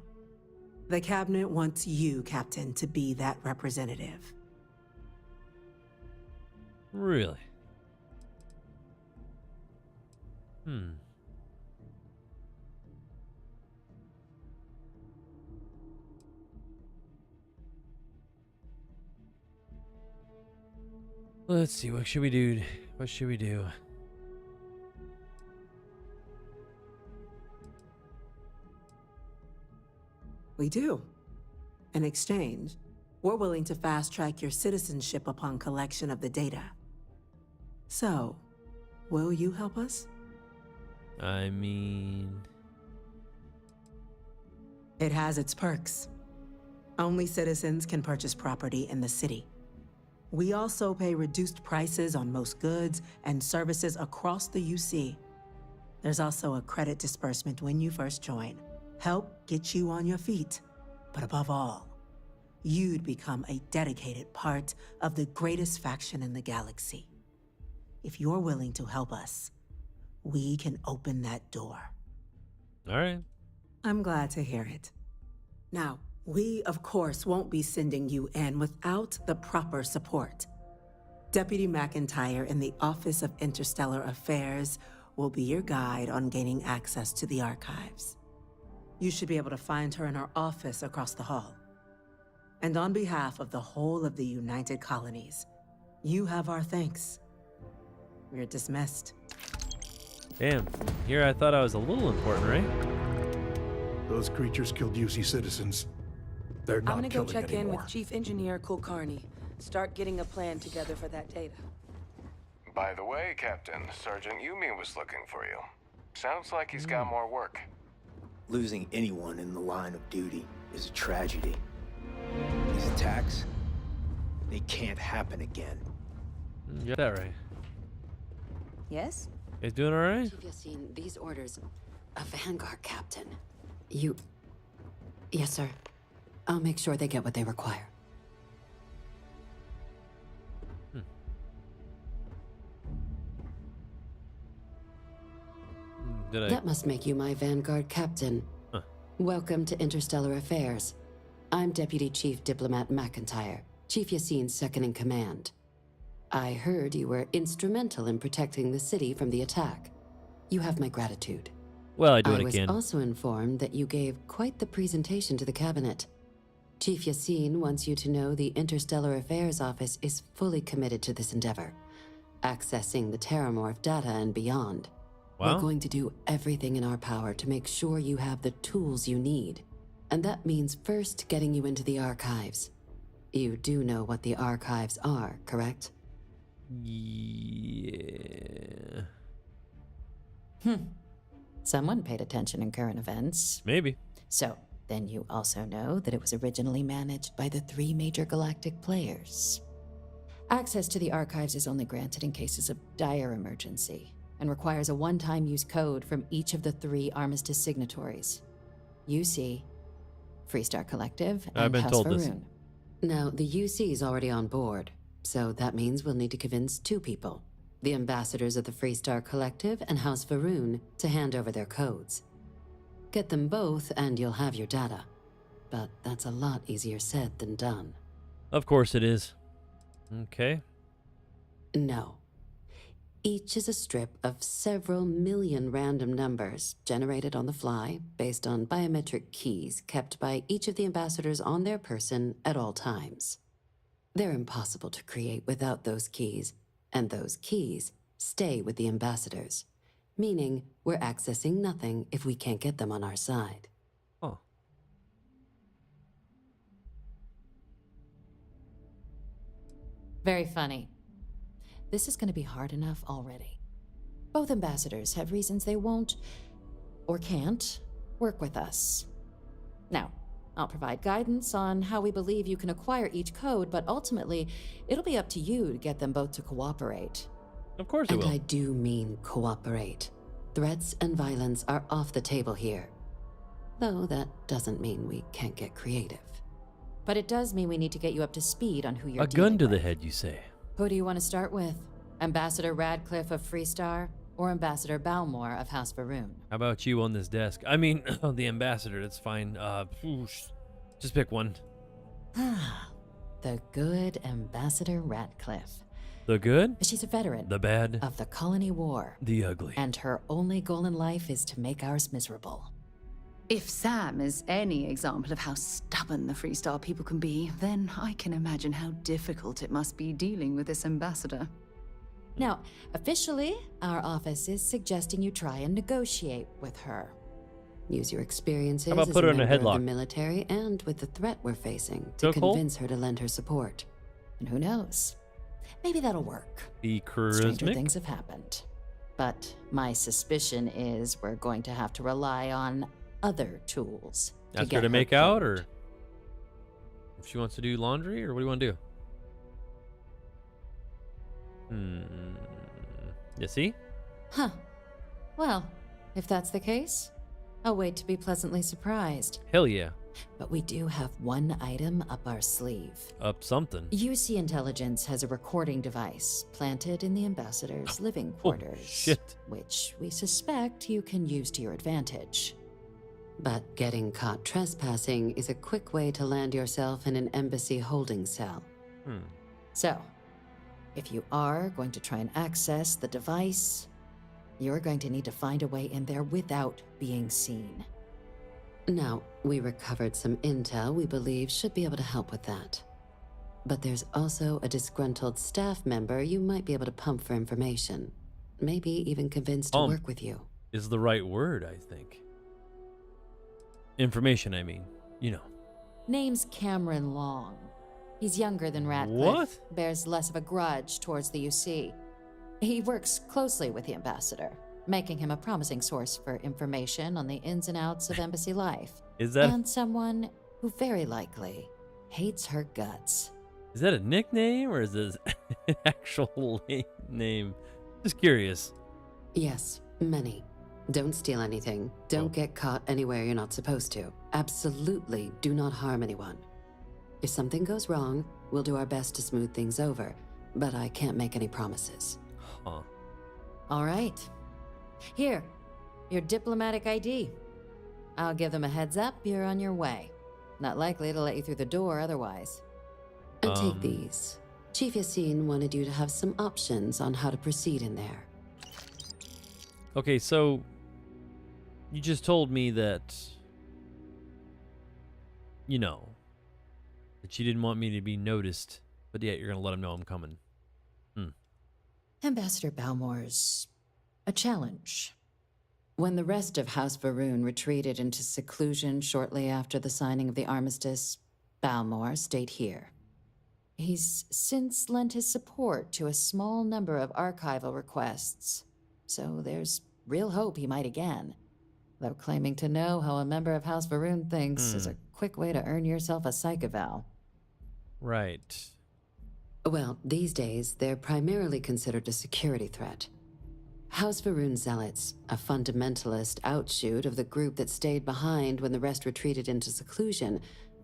The Cabinet wants you, Captain, to be that representative.
Really? Let's see, what should we do? What should we do?
We do. In exchange, we're willing to fast-track your citizenship upon collection of the data. So, will you help us?
I mean...
It has its perks. Only citizens can purchase property in the city. We also pay reduced prices on most goods and services across the UC. There's also a credit disbursement when you first join. Help get you on your feet. But above all, you'd become a dedicated part of the greatest faction in the galaxy. If you're willing to help us, we can open that door.
All right.
I'm glad to hear it. Now, we, of course, won't be sending you in without the proper support. Deputy McIntyre in the Office of Interstellar Affairs will be your guide on gaining access to the archives. You should be able to find her in her office across the hall. And on behalf of the whole of the United Colonies, you have our thanks. You're dismissed.
Damn, here I thought I was a little important, right?
Those creatures killed UC citizens. They're not
I'm gonna go check in
anymore.
with Chief Engineer Kulkarni. Start getting a plan together for that data.
By the way, Captain, Sergeant Yumi was looking for you. Sounds like he's got more work.
Losing anyone in the line of duty is a tragedy. These attacks, they can't happen again.
You got that right.
Yes?
You guys doing all right?
You've seen these orders. A Vanguard captain. You... Yes, sir. I'll make sure they get what they require. That must make you my Vanguard captain.
Huh.
Welcome to Interstellar Affairs. I'm Deputy Chief Diplomat McIntyre, Chief Yassine's second-in-command. I heard you were instrumental in protecting the city from the attack. You have my gratitude.
Well, I do what I can.
I was also informed that you gave quite the presentation to the cabinet. Chief Yassine wants you to know the Interstellar Affairs Office is fully committed to this endeavor, accessing the Terramorph data and beyond.
Wow.
We're going to do everything in our power to make sure you have the tools you need. And that means first getting you into the archives. You do know what the archives are, correct?
Yeah.
Someone paid attention in current events.
Maybe.
So, then you also know that it was originally managed by the 3 major galactic players. Access to the archives is only granted in cases of dire emergency, and requires a one-time use code from each of the 3 armistice signatories. UC, Freestar Collective,
I've
and
been
House
told this.
Faroon.
Now, the UC is already on board, so that means we'll need to convince 2 people. The ambassadors of the Freestar Collective and House Faroon to hand over their codes. Get them both and you'll have your data. But that's a lot easier said than done.
Of course it is. Okay.
No. Each is a strip of several million random numbers generated on the fly based on biometric keys kept by each of the ambassadors on their person at all times. They're impossible to create without those keys, and those keys stay with the ambassadors, meaning we're accessing nothing if we can't get them on our side.
Oh.
Very funny. This is going to be hard enough already. Both ambassadors have reasons they won't, or can't, work with us. Now, I'll provide guidance on how we believe you can acquire each code, but ultimately, it'll be up to you to get them both to cooperate.
Of course it
And
will.
I do mean cooperate. Threats and violence are off the table here. Though that doesn't mean we can't get creative.
But it does mean we need to get you up to speed on who you're
A
dealing
gun to the
with.
head, you say?
Who do you want to start with? Ambassador Radcliffe of Freestar, or Ambassador Balmore of House Faroon?
How about you on this desk? I mean, the ambassador, that's fine. Just pick one.
The good Ambassador Radcliffe.
The good?
She's a veteran.
The bad?
Of the Colony War.
The ugly.
And her only goal in life is to make ours miserable.
If Sam is any example of how stubborn the Freestar people can be, then I can imagine how difficult it must be dealing with this ambassador.
Now, officially, our office is suggesting you try and negotiate with her.
Use your experiences
How about
as
put her in a
member of
headlock?
the military and with the threat we're facing to
Go, Cole?
convince her to lend her support.
And who knows? Maybe that'll work.
The
Stranger
charismatic?
things have happened. But my suspicion is we're going to have to rely on other tools to
Ask
get
her to make out,
code.
or if she wants to do laundry, or what do you want to do? You see?
Huh. Well, if that's the case, I'll wait to be pleasantly surprised.
Hell yeah.
But we do have one item up our sleeve.
Up something.
UC Intelligence has a recording device planted in the ambassador's living
Oh,
quarters.
shit.
Which we suspect you can use to your advantage.
But getting caught trespassing is a quick way to land yourself in an embassy holding cell.
So, if you are going to try and access the device, you're going to need to find a way in there without being seen.
Now, we recovered some intel we believe should be able to help with that. But there's also a disgruntled staff member you might be able to pump for information. Maybe even convince to work with you.
Is the right word, I think. Information, I mean. You know.
Name's Cameron Long. He's younger than Radcliffe.
What?
Bears less of a grudge towards the UC. He works closely with the ambassador, making him a promising source for information on the ins and outs of embassy life.
Is that
and someone who very likely hates her guts.
Is that a nickname or is this an actual name? Just curious.
Yes, many. Don't steal anything. Don't get caught anywhere you're not supposed to. Absolutely do not harm anyone. If something goes wrong, we'll do our best to smooth things over, but I can't make any promises.
Huh.
All right. Here, your diplomatic ID. I'll give them a heads up, you're on your way. Not likely to let you through the door otherwise.
And take these. Chief Yassine wanted you to have some options on how to proceed in there.
Okay, so you just told me that, you know, that you didn't want me to be noticed, but yet you're going to let them know I'm coming.
Ambassador Balmore's a challenge. When the rest of House Varun retreated into seclusion shortly after the signing of the armistice, Balmore stayed here. He's since lent his support to a small number of archival requests, so there's real hope he might again. Though claiming to know how a member of House Varun thinks is a quick way to earn yourself a psych eval.
Right.
Well, these days, they're primarily considered a security threat. House Varun Zealots, a fundamentalist outshoot of the group that stayed behind when the rest retreated into seclusion,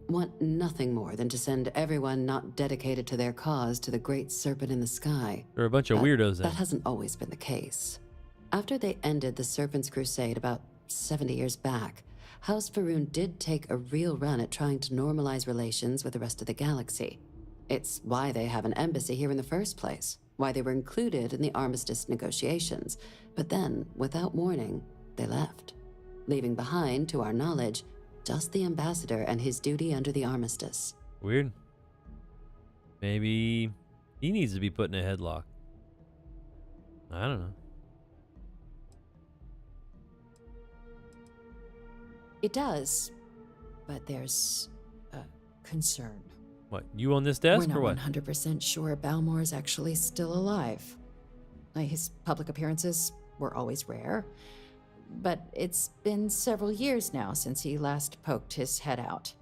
want nothing more than to send everyone not dedicated to their cause to the great serpent in the sky.
They're a bunch of weirdos then.
That hasn't always been the case. After they ended the Serpent's Crusade about 70 years back, House Varun did take a real run at trying to normalize relations with the rest of the galaxy. It's why they have an embassy here in the first place, why they were included in the armistice negotiations. But then, without warning, they left, leaving behind, to our knowledge, just the ambassador and his duty under the armistice.
Weird. Maybe he needs to be put in a headlock. I don't know.
It does, but there's a concern.
What, you on this desk
We're
or what?
not 100% sure Balmore's actually still alive. His public appearances were always rare, but it's been several years now since he last poked his head out.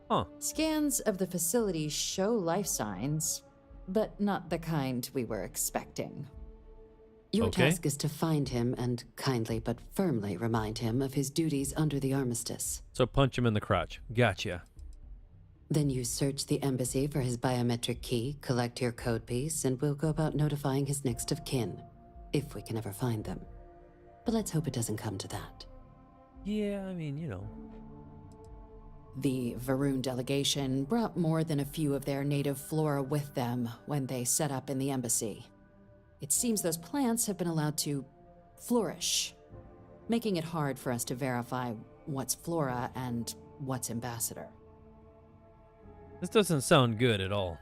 Huh.
Scans of the facility show life signs, but not the kind we were expecting.
Your task is to find him and kindly but firmly remind him of his duties under the armistice.
So punch him in the crotch. Gotcha.
Then you search the embassy for his biometric key, collect your code piece, and we'll go about notifying his next of kin, if we can ever find them. But let's hope it doesn't come to that.
Yeah, I mean, you know.
The Varun delegation brought more than a few of their native flora with them when they set up in the embassy. It seems those plants have been allowed to flourish, making it hard for us to verify what's flora and what's ambassador.
This doesn't sound good at all.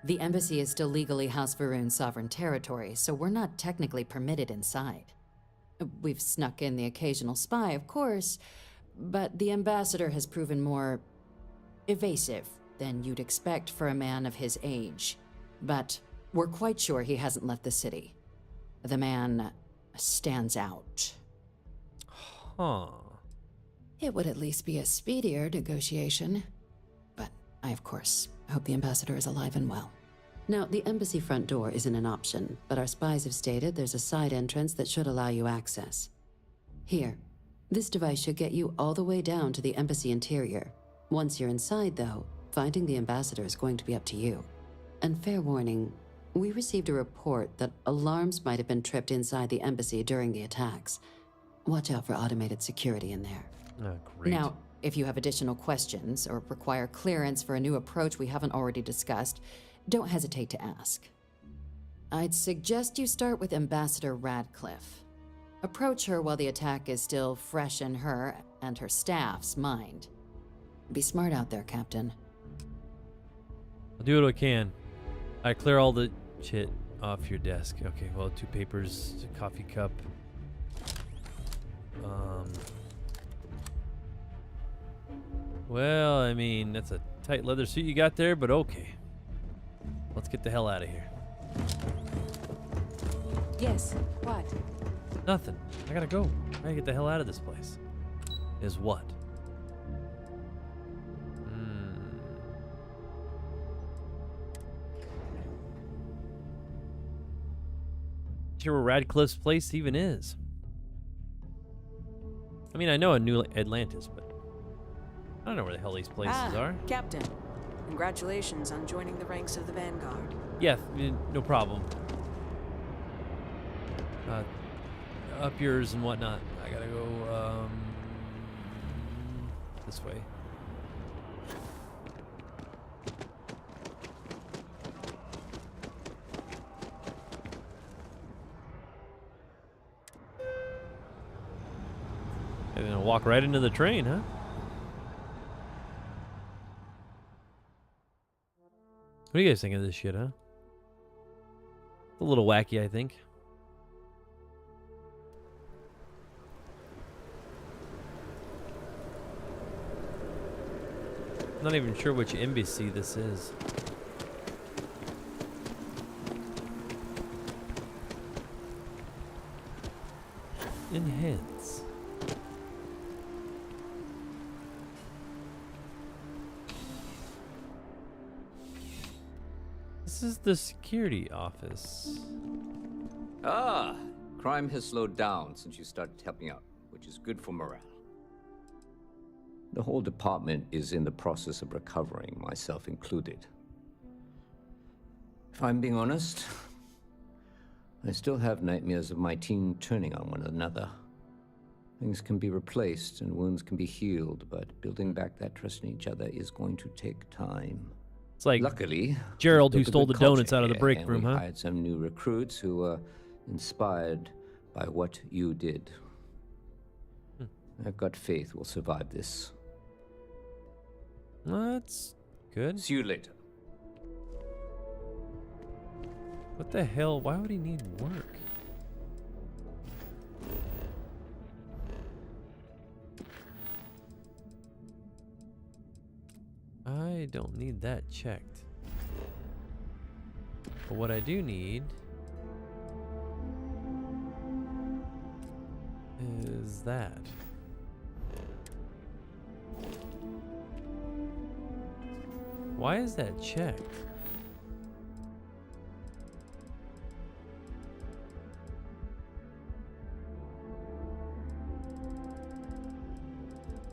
The embassy is still legally House Varun sovereign territory, so we're not technically permitted inside. We've snuck in the occasional spy, of course, but the ambassador has proven more evasive than you'd expect for a man of his age. But we're quite sure he hasn't left the city. The man stands out.
Huh.
It would at least be a speedier negotiation. But I, of course, hope the ambassador is alive and well.
Now, the embassy front door isn't an option, but our spies have stated there's a side entrance that should allow you access. Here, this device should get you all the way down to the embassy interior. Once you're inside, though, finding the ambassador is going to be up to you. And fair warning, we received a report that alarms might have been tripped inside the embassy during the attacks. Watch out for automated security in there.
Oh, great.
Now, if you have additional questions or require clearance for a new approach we haven't already discussed, don't hesitate to ask. I'd suggest you start with Ambassador Radcliffe. Approach her while the attack is still fresh in her and her staff's mind. Be smart out there, Captain.
I'll do what I can. I clear all the shit off your desk. Okay, well, 2 papers, a coffee cup. Well, I mean, that's a tight leather suit you got there, but okay. Let's get the hell out of here.
Yes, what?
Nothing. I gotta go. I gotta get the hell out of this place. Is what? Sure where Radcliffe's place even is. I mean, I know a New Atlantis, but I don't know where the hell these places are.
Captain. Congratulations on joining the ranks of the Vanguard.
Yeah, no problem. Up yours and whatnot. I gotta go this way. And then walk right into the train, huh? What do you guys think of this shit, huh? It's a little wacky, I think. I'm not even sure which embassy this is. Enhance. This is the security office.
Ah, crime has slowed down since you started helping out, which is good for morale. The whole department is in the process of recovering, myself included. If I'm being honest, I still have nightmares of my team turning on one another. Things can be replaced and wounds can be healed, but building back that trust in each other is going to take time.
It's like
luckily
Gerald who
built a
stole
good
the donuts
culture
out of the
here,
break
and
room,
we
huh?
hired some new recruits who were inspired by what you did. I've got faith we'll survive this.
That's good.
See you later.
What the hell? Why would he need work? I don't need that checked. But what I do need is that. Why is that checked?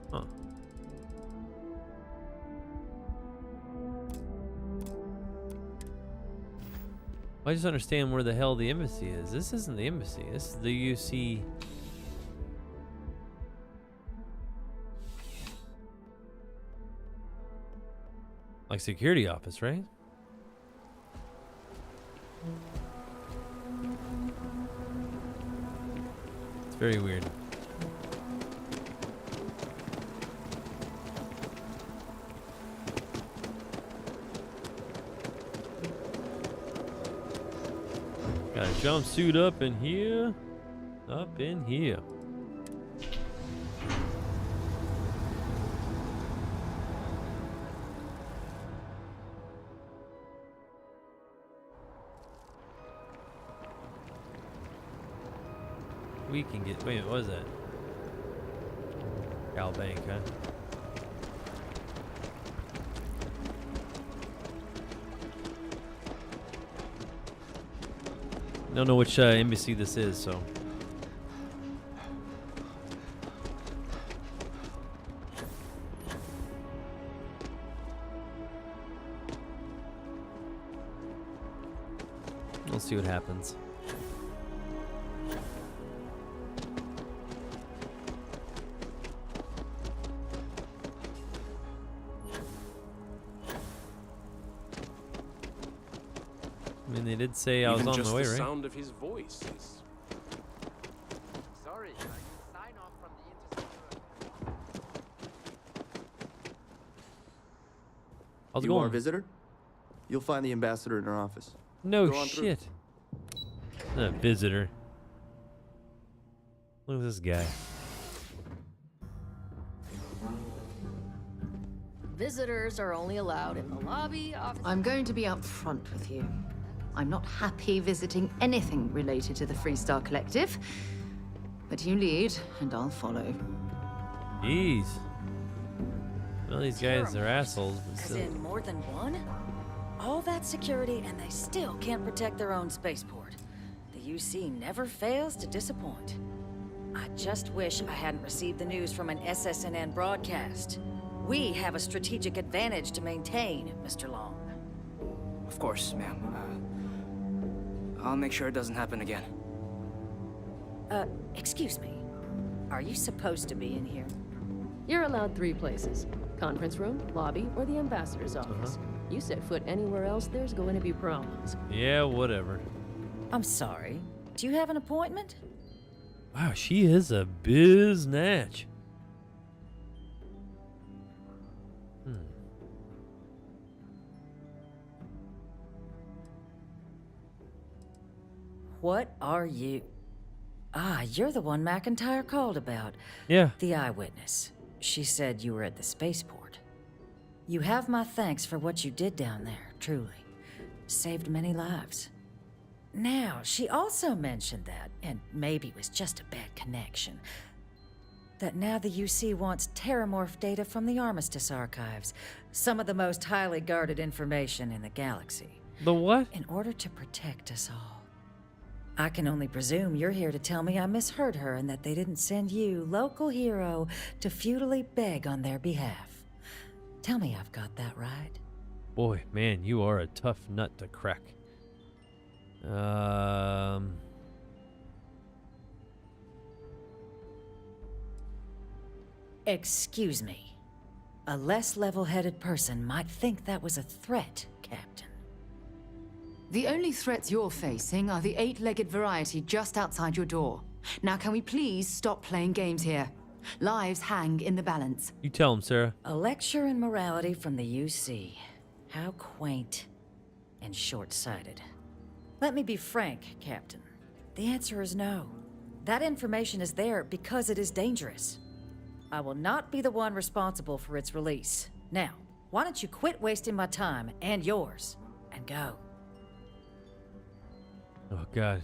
Huh. I just understand where the hell the embassy is. This isn't the embassy. This is the UC. Like security office, right? It's very weird. Got a jumpsuit up in here. Up in here. We can get. Wait, what was that? Cal Bank, huh? Don't know which embassy this is, so. We'll see what happens. I mean, they did say I was on my way,
the
right?
sound of his voice is...
Sorry, I need sign off from the interceptor.
How's it
You are a
going?
visitor? You'll find the ambassador in our office.
No
Go on through.
shit. A visitor. Look at this guy.
Visitors are only allowed in the lobby, office.
I'm going to be up front with you. I'm not happy visiting anything related to the Freestar Collective. But you lead, and I'll follow.
Jeez. Well, these guys are assholes, but
As
still.
in more than one? All that security, and they still can't protect their own spaceport. The UC never fails to disappoint. I just wish I hadn't received the news from an SSNN broadcast. We have a strategic advantage to maintain, Mr. Long.
Of course, ma'am. I'll make sure it doesn't happen again.
Excuse me. Are you supposed to be in here?
You're allowed 3 places. Conference room, lobby, or the ambassador's office. You set foot anywhere else, there's going to be problems.
Yeah, whatever.
I'm sorry. Do you have an appointment?
Wow, she is a biznatch.
What are you? Ah, you're the one McIntyre called about.
Yeah.
The eyewitness. She said you were at the spaceport. You have my thanks for what you did down there, truly. Saved many lives. Now, she also mentioned that, and maybe it was just a bad connection, that now the UC wants terramorph data from the Armistice archives, some of the most highly guarded information in the galaxy.
The what?
In order to protect us all. I can only presume you're here to tell me I misheard her and that they didn't send you, local hero, to futilely beg on their behalf. Tell me I've got that right.
Boy, man, you are a tough nut to crack.
Excuse me. A less level-headed person might think that was a threat, Captain.
The only threats you're facing are the 8-legged variety just outside your door. Now can we please stop playing games here? Lives hang in the balance.
You tell him, Sarah.
A lecture in morality from the UC. How quaint and short-sighted. Let me be frank, Captain. The answer is no. That information is there because it is dangerous. I will not be the one responsible for its release. Now, why don't you quit wasting my time and yours and go?
Oh, God.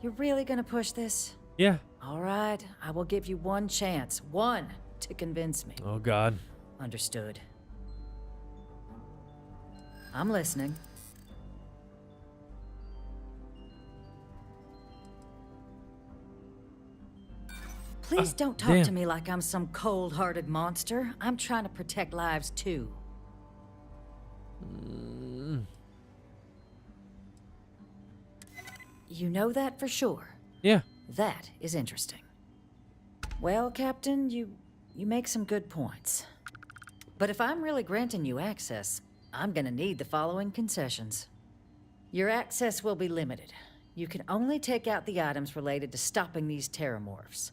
You're really gonna push this?
Yeah.
All right, I will give you one chance. One to convince me.
Oh, God.
Understood. I'm listening. Please don't talk to me like I'm some cold-hearted monster. I'm trying to protect lives too. You know that for sure?
Yeah.
That is interesting. Well, Captain, you make some good points. But if I'm really granting you access, I'm gonna need the following concessions. Your access will be limited. You can only take out the items related to stopping these terramorphs.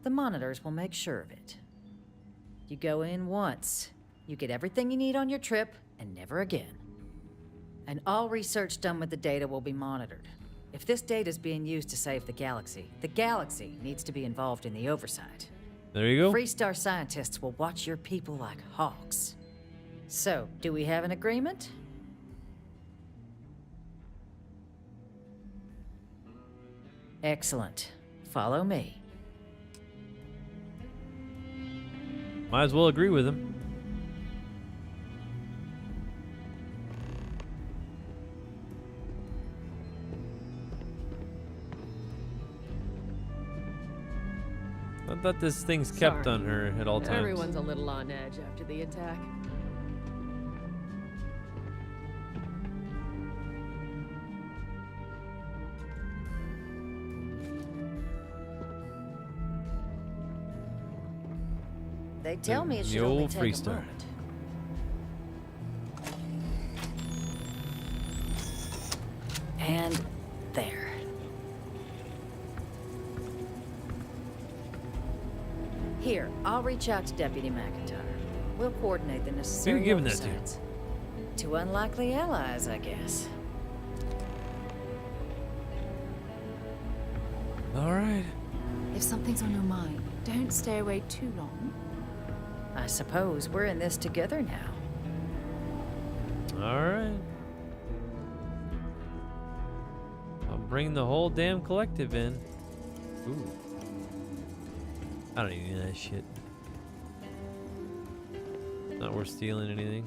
The monitors will make sure of it. You go in once. You get everything you need on your trip, and never again. And all research done with the data will be monitored. If this data is being used to save the galaxy needs to be involved in the oversight.
There you go.
Freestar scientists will watch your people like hawks. So, do we have an agreement? Excellent. Follow me.
Might as well agree with him. I thought this thing's kept
Sorry.
on her at all times.
Everyone's a little on edge after the attack.
They tell me it
The
should only
old
take a
Freestar.
moment. And there. Here, I'll reach out to Deputy McIntyre. We'll coordinate the necessary
Who are you giving that to?
oversights. To unlikely allies, I guess.
All right.
If something's on your mind, don't stay away too long.
I suppose we're in this together now.
All right. bring the whole damn collective in. Ooh. I don't even need that shit. Not worth stealing anything.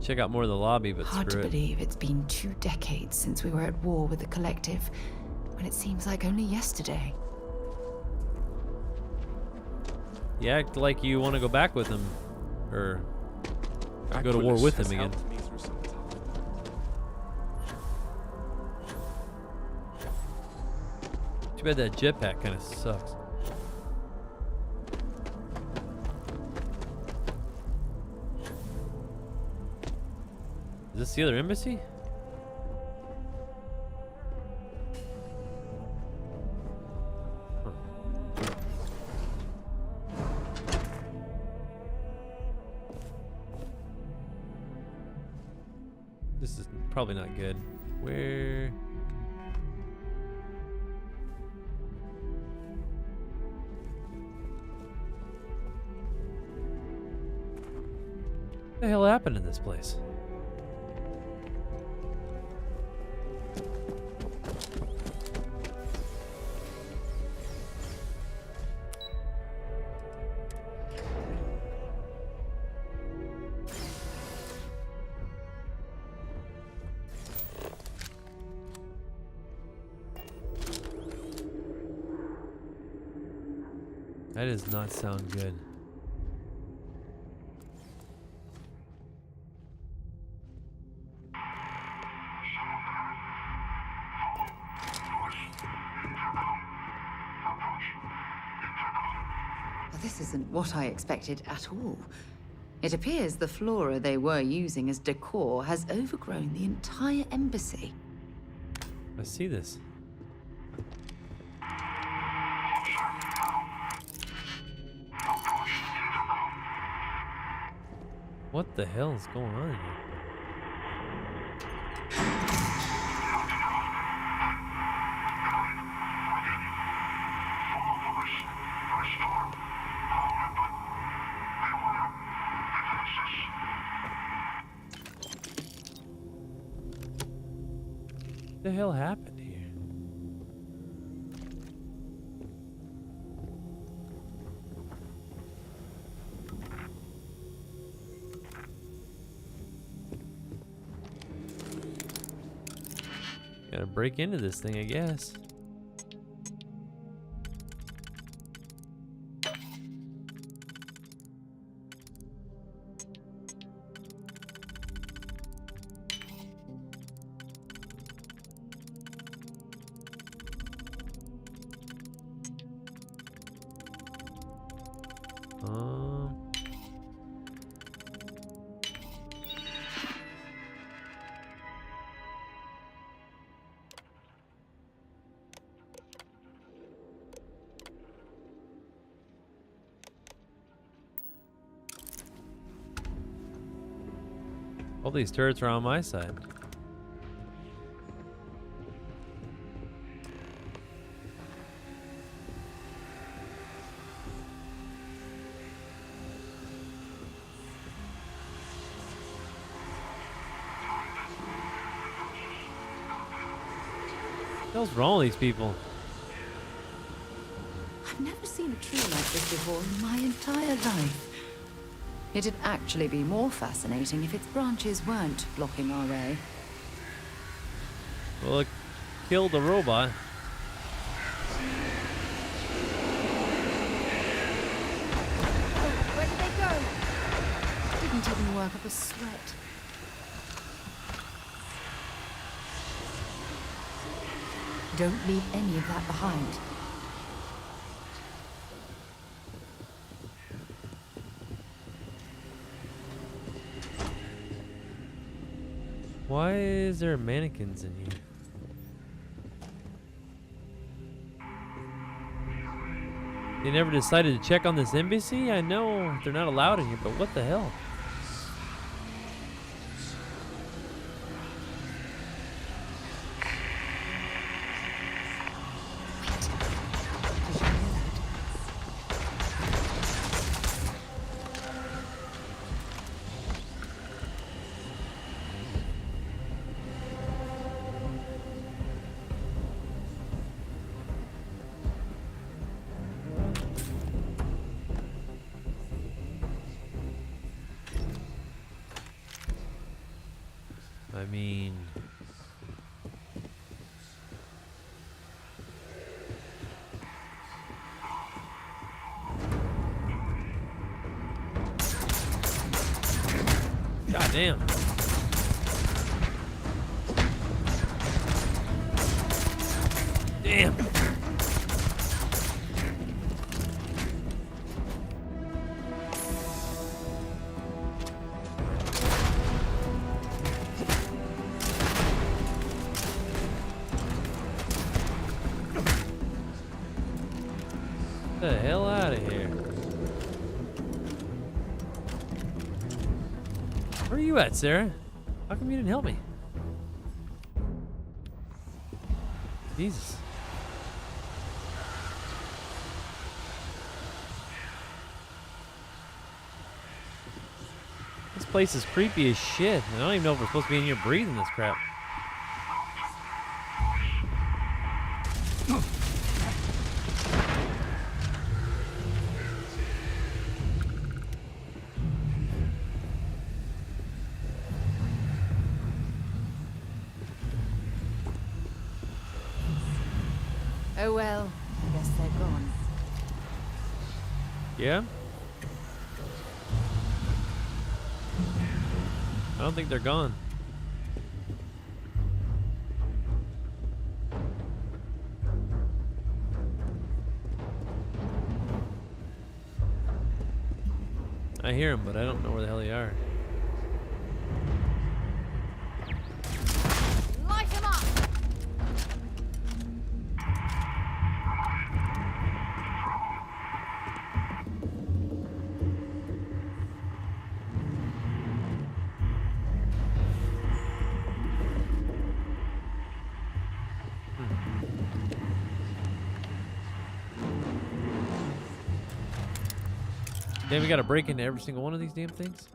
Check out more of the lobby, but
Hard to
screw it.
believe it's been 2 decades since we were at war with the Collective, when it seems like only yesterday.
You act like you want to go back with him, or go to war with him again. Too bad that jetpack kind of sucks. Is this the other embassy? This is probably not good. Where? What the hell happened in this place? That does not sound good.
This isn't what I expected at all. It appears the flora they were using as decor has overgrown the entire embassy.
I see this. What the hell is going on here? What the hell happened here? Gotta break into this thing, I guess. All these turrets are on my side. What the hell's wrong with these people?
I've never seen a tree like this before in my entire life. It'd actually be more fascinating if its branches weren't blocking our way.
Well, it killed the robot.
Where did they go? Didn't even work up a sweat. Don't leave any of that behind.
Why is there mannequins in here? They never decided to check on this embassy? I know they're not allowed in here, but what the hell? I mean... God damn. Damn. Get the hell out of here. Where are you at, Sarah? How come you didn't help me? Jesus. This place is creepy as shit. I don't even know if we're supposed to be in here breathing this crap.
Oh well, I guess they're gone.
Yeah? I don't think they're gone. I hear them, but I don't know where the hell they are.
Light him up!
Damn, we gotta break into every single one of these damn things?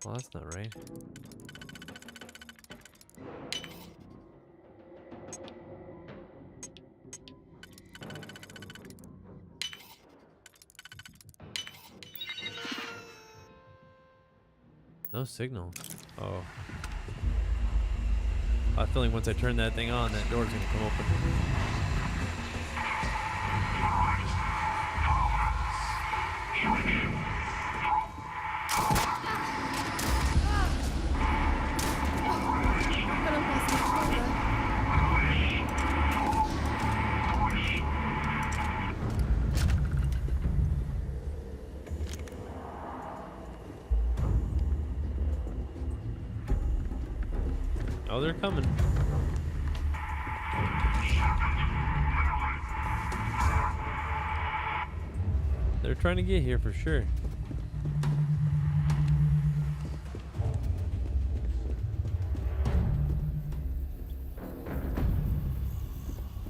Well, that's not right. No signal. Oh. I have a feeling once I turn that thing on, that door's gonna come open. Oh, they're coming. They're trying to get here for sure.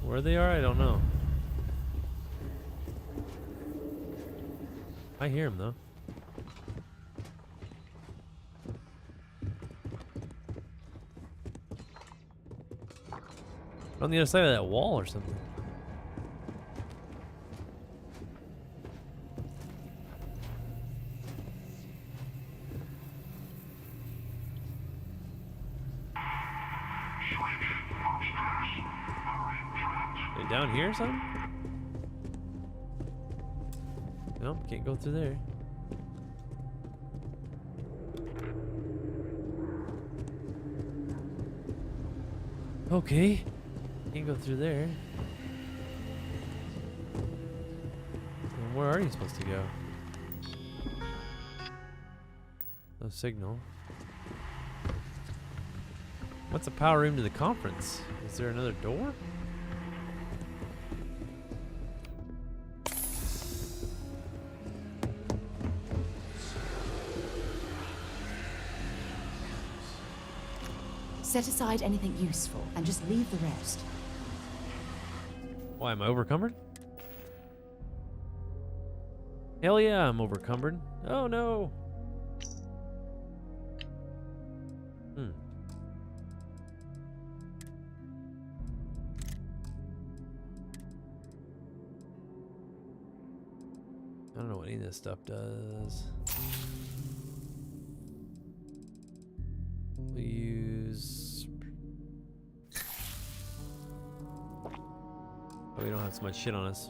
Where they are, I don't know. I hear them though. On the other side of that wall or something. They down here or something? Nope, can't go through there. Okay. Can't go through there. And where are you supposed to go? No signal. What's the power room to the conference? Is there another door?
Set aside anything useful and just leave the rest.
Why, am I overcumbered? Hell yeah, I'm overcumbered. Oh no. I don't know what any of this stuff does. We use... Oh, we don't have so much shit on us.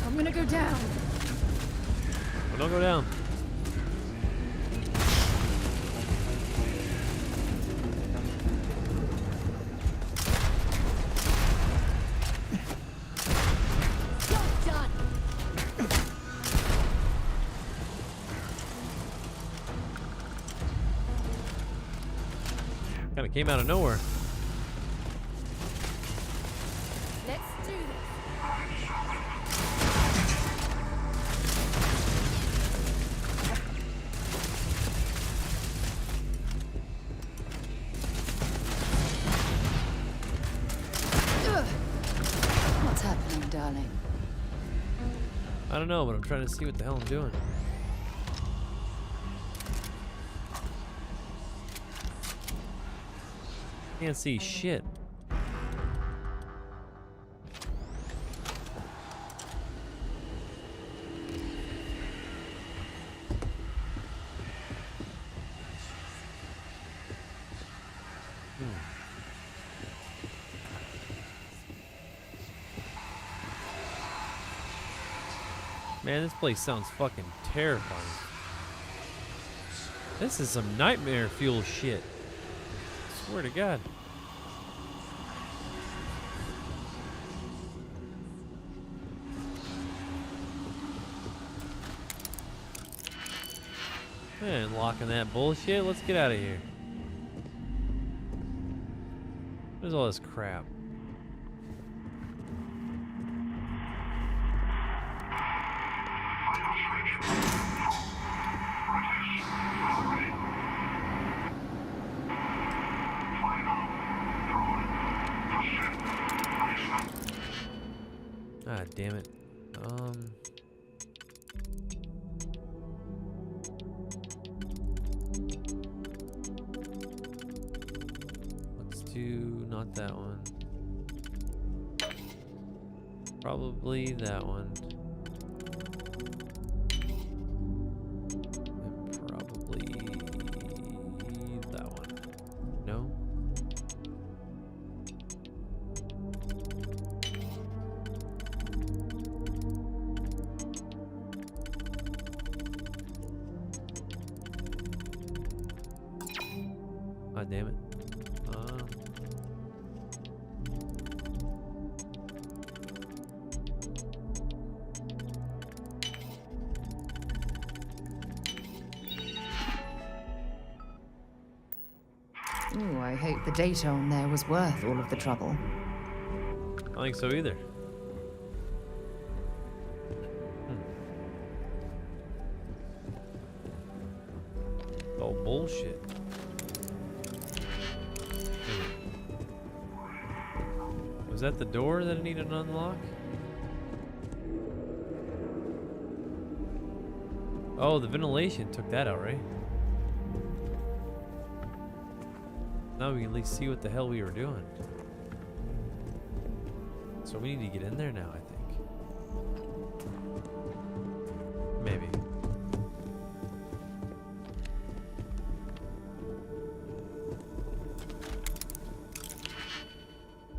I'm gonna go down.
Well, don't go down.
Done.
Kind of came out of nowhere.
Let's do this. What's happening, darling?
I don't know, but I'm trying to see what the hell I'm doing. Can't see shit. Man, this place sounds fucking terrifying. This is some nightmare fuel shit. I swear to God. Man, locking that bullshit. Let's get out of here. What is all this crap? Ah, damn it. Let's do not that one. Probably that one. And probably that one. No? Ah, damn it.
Ooh, I hope the data on there was worth all of the trouble.
I don't think so either. Oh, bullshit. Was that the door that I needed to unlock? Oh, the ventilation took that out, right? Now we can at least see what the hell we were doing. So we need to get in there now, I think. Maybe.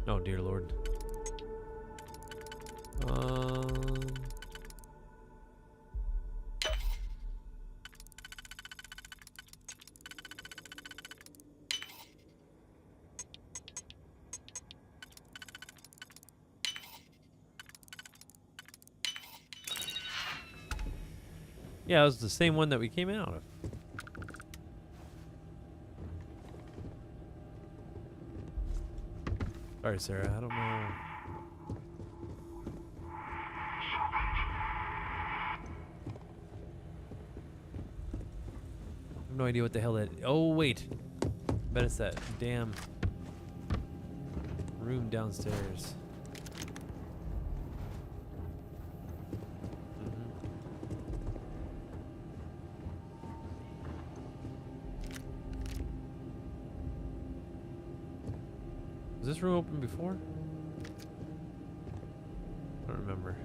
Oh, dear Lord. Yeah, it was the same one that we came out of. Sorry, Sarah. I don't know. I have no idea what the hell that. Oh wait, I bet it's that damn room downstairs. Was this room open before? I don't remember.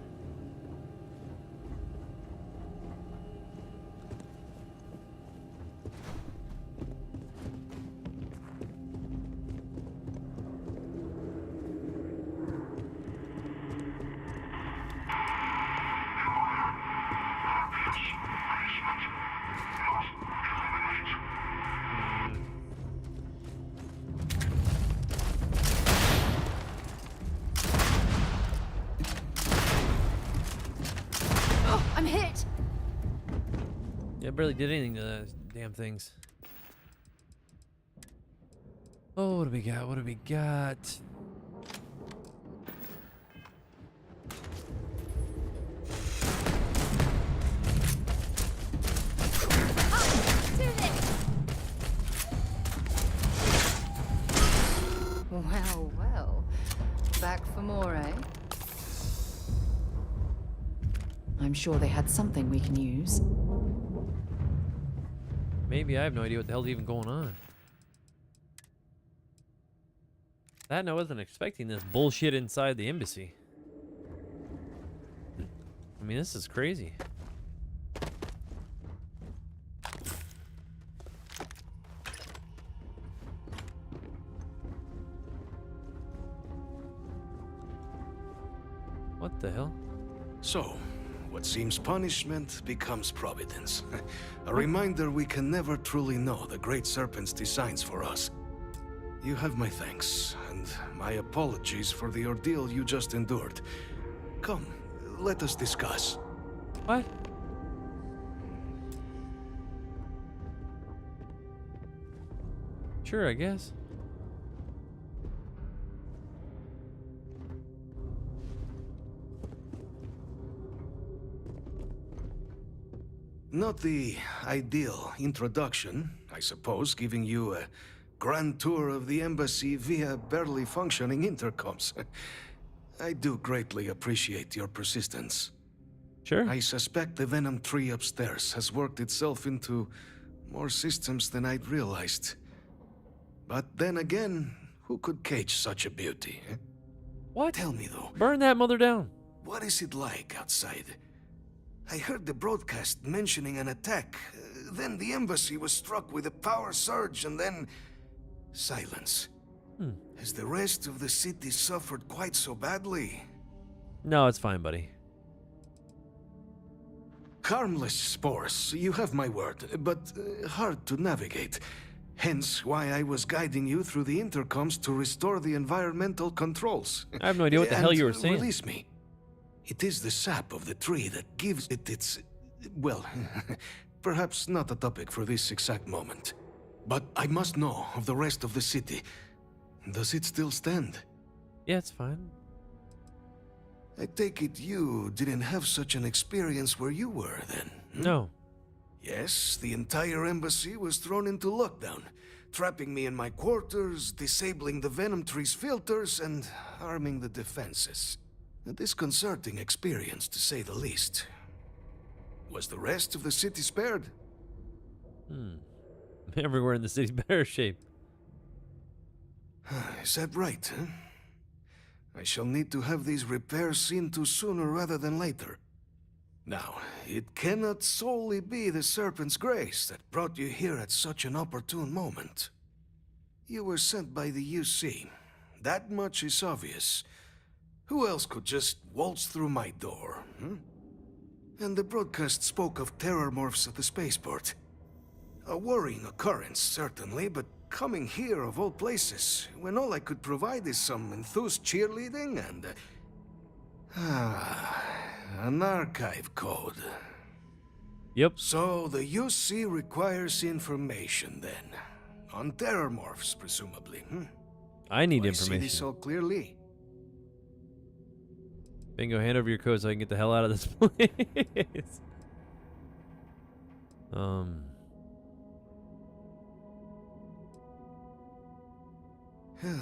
I'm hit!
Yeah, I barely did anything to those damn things. Oh, what do we got? What do we got?
Well, well. Back for more, eh? I'm sure they had something we can use.
Maybe. I have no idea what the hell's even going on. That and I wasn't expecting this bullshit inside the embassy. I mean, this is crazy. What the hell?
So, what seems punishment becomes providence. A reminder we can never truly know the Great Serpent's designs for us. You have my thanks, and my apologies for the ordeal you just endured. Come, let us discuss.
What? Sure, I guess.
Not the ideal introduction, I suppose, giving you a grand tour of the embassy via barely functioning intercoms. I do greatly appreciate your persistence.
Sure.
I suspect the Venom tree upstairs has worked itself into more systems than I'd realized. But then again, who could cage such a beauty? Eh?
What?
Tell me though.
Burn that mother down.
What is it like outside? I heard the broadcast mentioning an attack. Then the embassy was struck with a power surge and then silence. Has the rest of the city suffered quite so badly?
No, it's fine, buddy.
Harmless spores, you have my word, but hard to navigate. Hence why I was guiding you through the intercoms to restore the environmental controls.
I have no idea what the hell you were saying.
Release me. It is the sap of the tree that gives it its... well, perhaps not a topic for this exact moment. But I must know of the rest of the city. Does it still stand?
Yeah, it's fine.
I take it you didn't have such an experience where you were, then?
No.
Yes, the entire embassy was thrown into lockdown, trapping me in my quarters, disabling the Venom tree's filters, and arming the defenses. A disconcerting experience, to say the least. Was the rest of the city spared?
Everywhere in the city's better shape.
Is that right, huh? I shall need to have these repairs seen to sooner rather than later. Now, it cannot solely be the Serpent's grace that brought you here at such an opportune moment. You were sent by the UC. That much is obvious. Who else could just waltz through my door, hmm? And the broadcast spoke of terror morphs at the spaceport. A worrying occurrence, certainly, but coming here of all places, when all I could provide is some enthused cheerleading and... an archive code.
Yep.
So the UC requires information, then. On terror morphs, presumably, hmm?
I need
I
information.
see this so clearly.
Bingo, hand over your code so I can get the hell out of this place.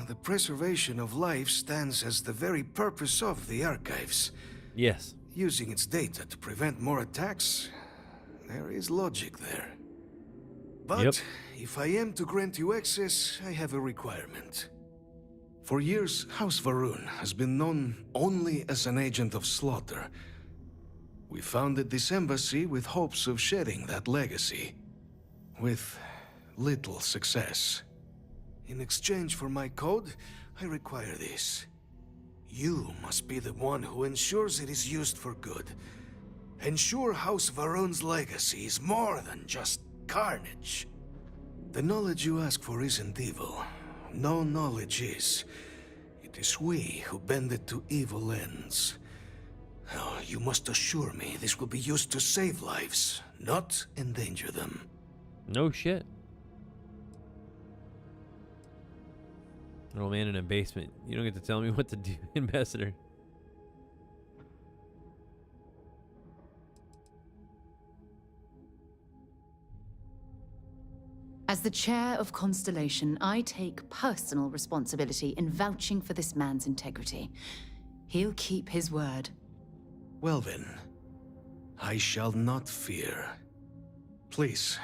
The preservation of life stands as the very purpose of the archives.
Yes.
Using its data to prevent more attacks, there is logic there. But if I am to grant you access, I have a requirement. For years, House Varun has been known only as an agent of slaughter. We founded this embassy with hopes of shedding that legacy, with little success. In exchange for my code, I require this. You must be the one who ensures it is used for good. Ensure House Varun's legacy is more than just carnage. The knowledge you ask for isn't evil. No knowledge is. It is we who bend it to evil ends. Oh, you must assure me this will be used to save lives, not endanger them.
No shit. An old man in a basement. You don't get to tell me what to do, Ambassador.
As the chair of Constellation, I take personal responsibility in vouching for this man's integrity. He'll keep his word.
Well then, I shall not fear. Please,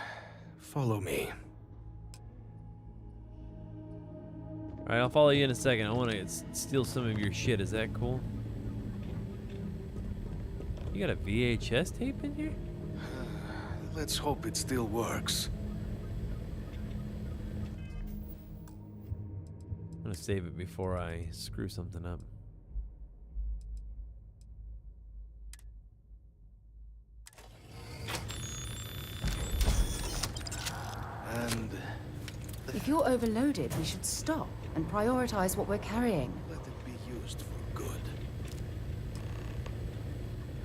follow me.
Alright, I'll follow you in a second. I want to steal some of your shit. Is that cool? You got a VHS tape in here?
Let's hope it still works.
I'm gonna save it before I screw something up.
And
If you're overloaded, we should stop and prioritize what we're carrying.
let it be used for good.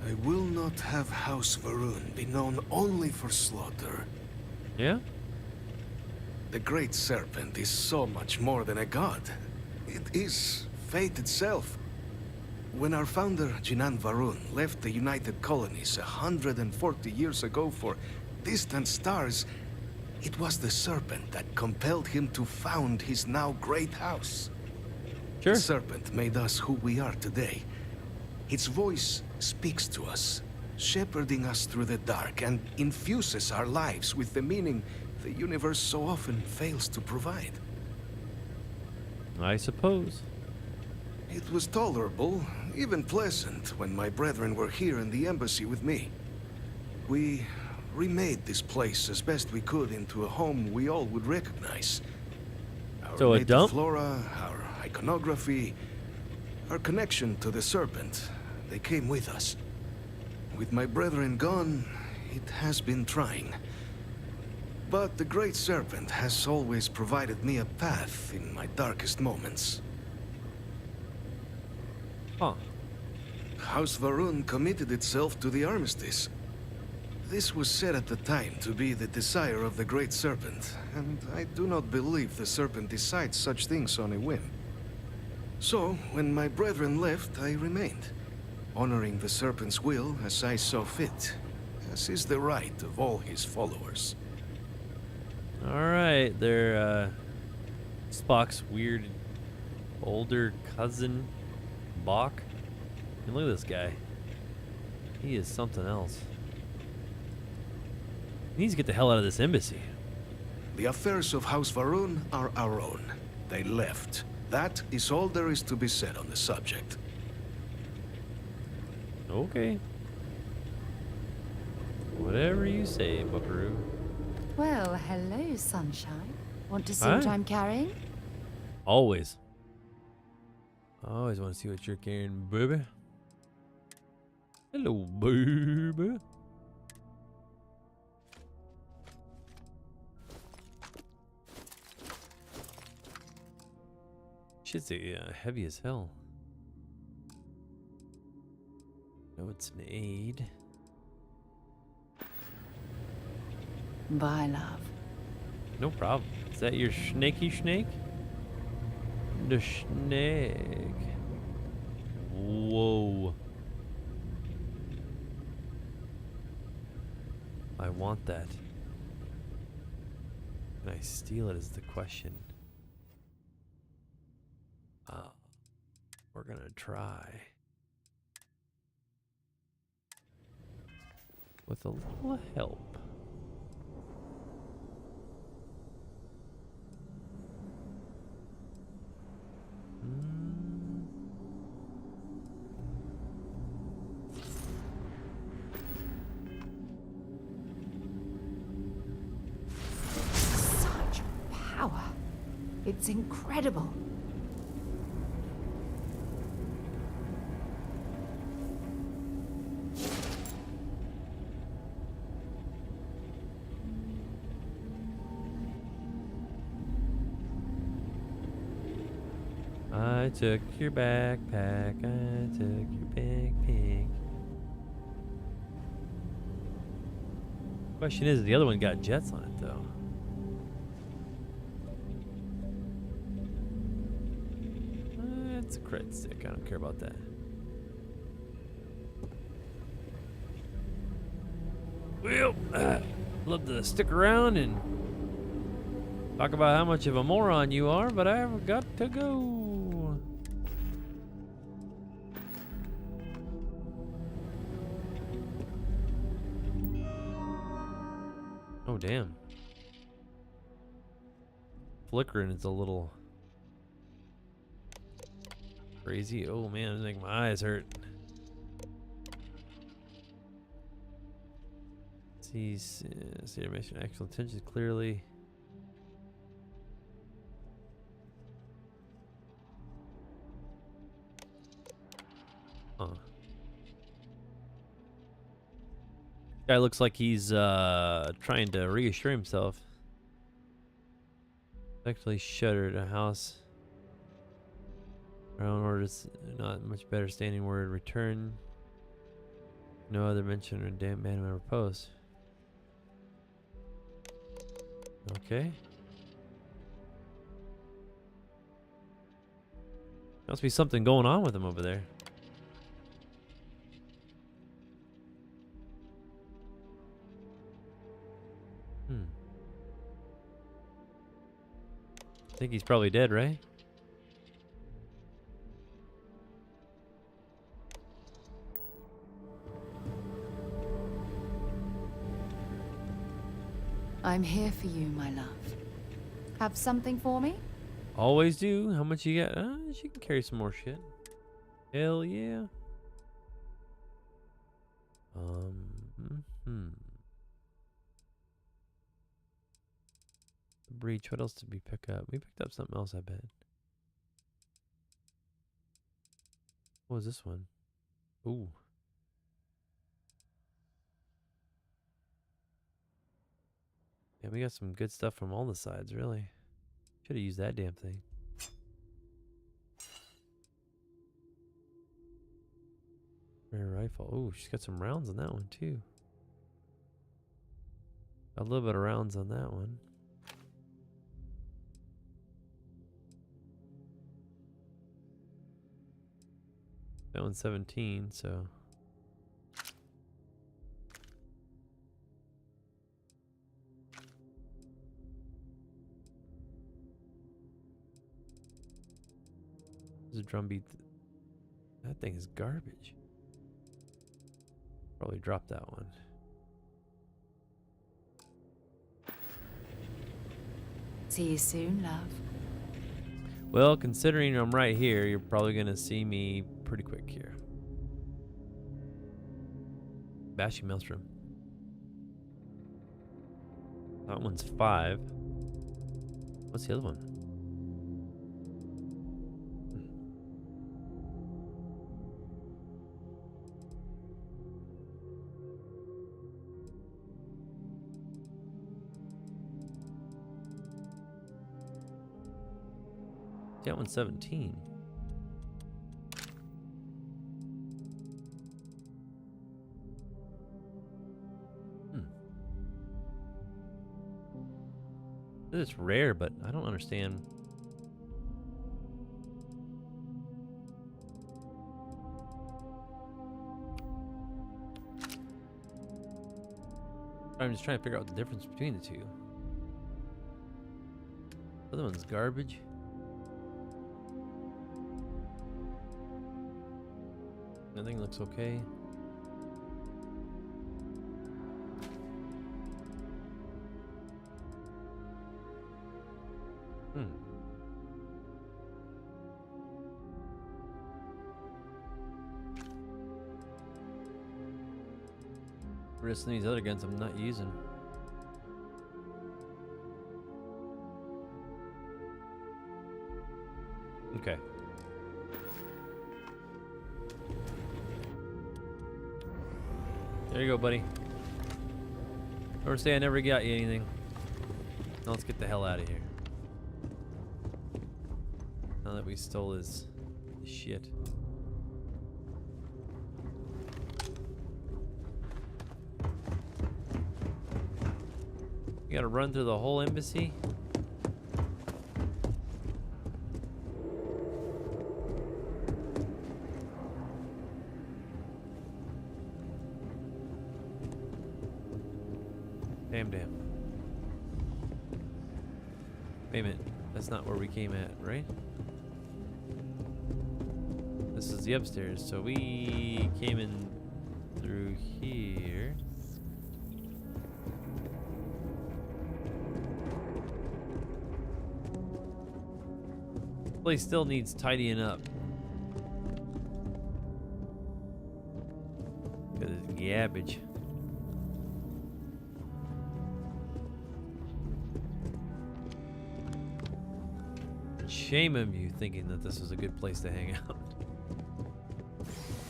I will not have House Varun be known only for slaughter.
Yeah?
The Great Serpent is so much more than a god. It is fate itself. When our founder, Jinan Varun, left the United Colonies 140 years ago for distant stars, it was the Serpent that compelled him to found his now great house.
Sure.
The Serpent made us who we are today. Its voice speaks to us, shepherding us through the dark, and infuses our lives with the meaning the universe so often fails to provide.
I suppose.
It was tolerable, even pleasant, when my brethren were here in the embassy with me. We remade this place as best we could into a home we all would recognize. Our
So a
native
dump?
flora, our iconography, our connection to the Serpent, they came with us. With my brethren gone, it has been trying. But the Great Serpent has always provided me a path in my darkest moments.
Huh.
House Varun committed itself to the armistice. This was said at the time to be the desire of the Great Serpent, and I do not believe the Serpent decides such things on a whim. So, when my brethren left, I remained, honoring the Serpent's will as I saw fit, as is the right of all his followers.
Alright, they're Spock's weird older cousin, Bach. And look at this guy. He is something else. He needs to get the hell out of this embassy.
The affairs of House Varun are our own. They left. That is all there is to be said on the subject.
Okay. Whatever you say, buckaroo.
Well, hello, sunshine. Want to see
Hi.
what I'm carrying?
Always. I always want to see what you're carrying, baby. Hello, baby. Shit's heavy as hell. No, it's an aid.
Bye, love.
No problem. Is that your snaky snake? The snake. Whoa. I want that. Can I steal it is the question. We're gonna try. With a little help.
It's incredible.
I took your backpack, I took your backpack. Question is, the other one got jets on it, though. It's a crit stick, I don't care about that. Well, love to stick around and talk about how much of a moron you are, but I've got to go. Oh, damn. Flickering is a little crazy. Oh, man, it's making my eyes hurt. See animation, actual attention clearly. Huh. Guy looks like he's trying to reassure himself. Actually shuttered a house. Our own orders not much better standing word return. No other mention or damn man member post. Okay. Must be something going on with him over there. I think he's probably dead, right?
I'm here for you, my love. Have something for me?
Always do. How much you got? She can carry some more shit. Hell yeah. Breach. What else did we pick up? We picked up something else, I bet. What was this one? Ooh. Yeah, we got some good stuff from all the sides, really. Should have used that damn thing. Rare rifle. Oh, she's got some rounds on that one, too. A little bit of rounds on that one. That one's 17, so. There's a drum beat. That thing is garbage. Probably dropped that one.
See you soon, love.
Well, considering I'm right here, you're probably gonna see me pretty quick here. Bashing Maelstrom. That one's 5. What's the other one? That one's 17. It's rare, but I don't understand. I'm just trying to figure out the difference between the two. The other one's garbage. Nothing looks okay. The rest of these other guns I'm not using. Okay. There you go, buddy. Or say I never got you anything. Now let's get the hell out of here. Now that we stole his shit. You gotta run through the whole embassy? Damn. Wait a minute. That's not where we came at, right? This is the upstairs, so we came in through here. Place still needs tidying up. Because it's garbage. Shame of you thinking that this was a good place to hang out.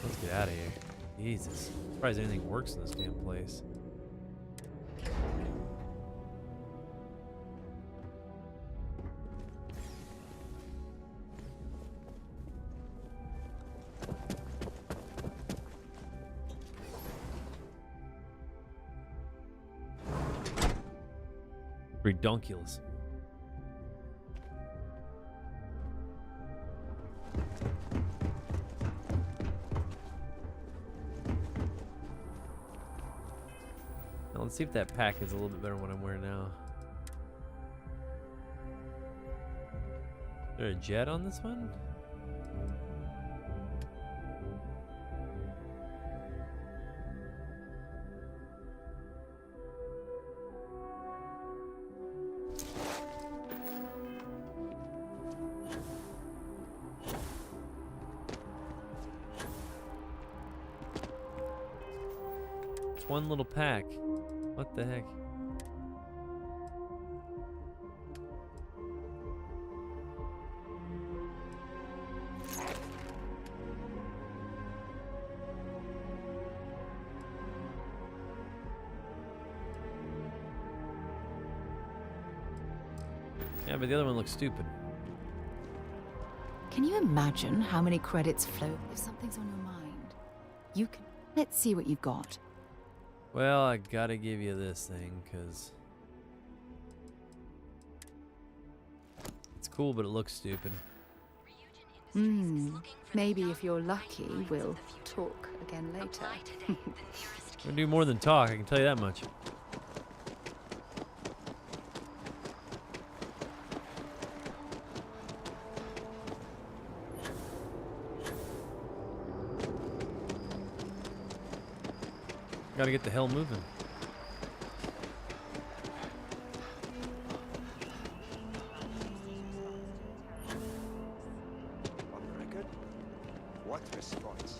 Let's get out of here. Jesus. I'm surprised anything works in this damn place. Redonkulous. Now let's see if that pack is a little bit better than what I'm wearing now. Is there a jet on this one? One little pack. What the heck? Yeah, but the other one looks stupid.
Can you imagine how many credits flow if something's on your mind? You can. Let's see what you've got.
Well, I gotta give you this thing, because it's cool, but it looks stupid.
Maybe if you're lucky, we'll talk again later.
We're gonna do more than talk, I can tell you that much. Gotta get the hell moving.
On record? What response?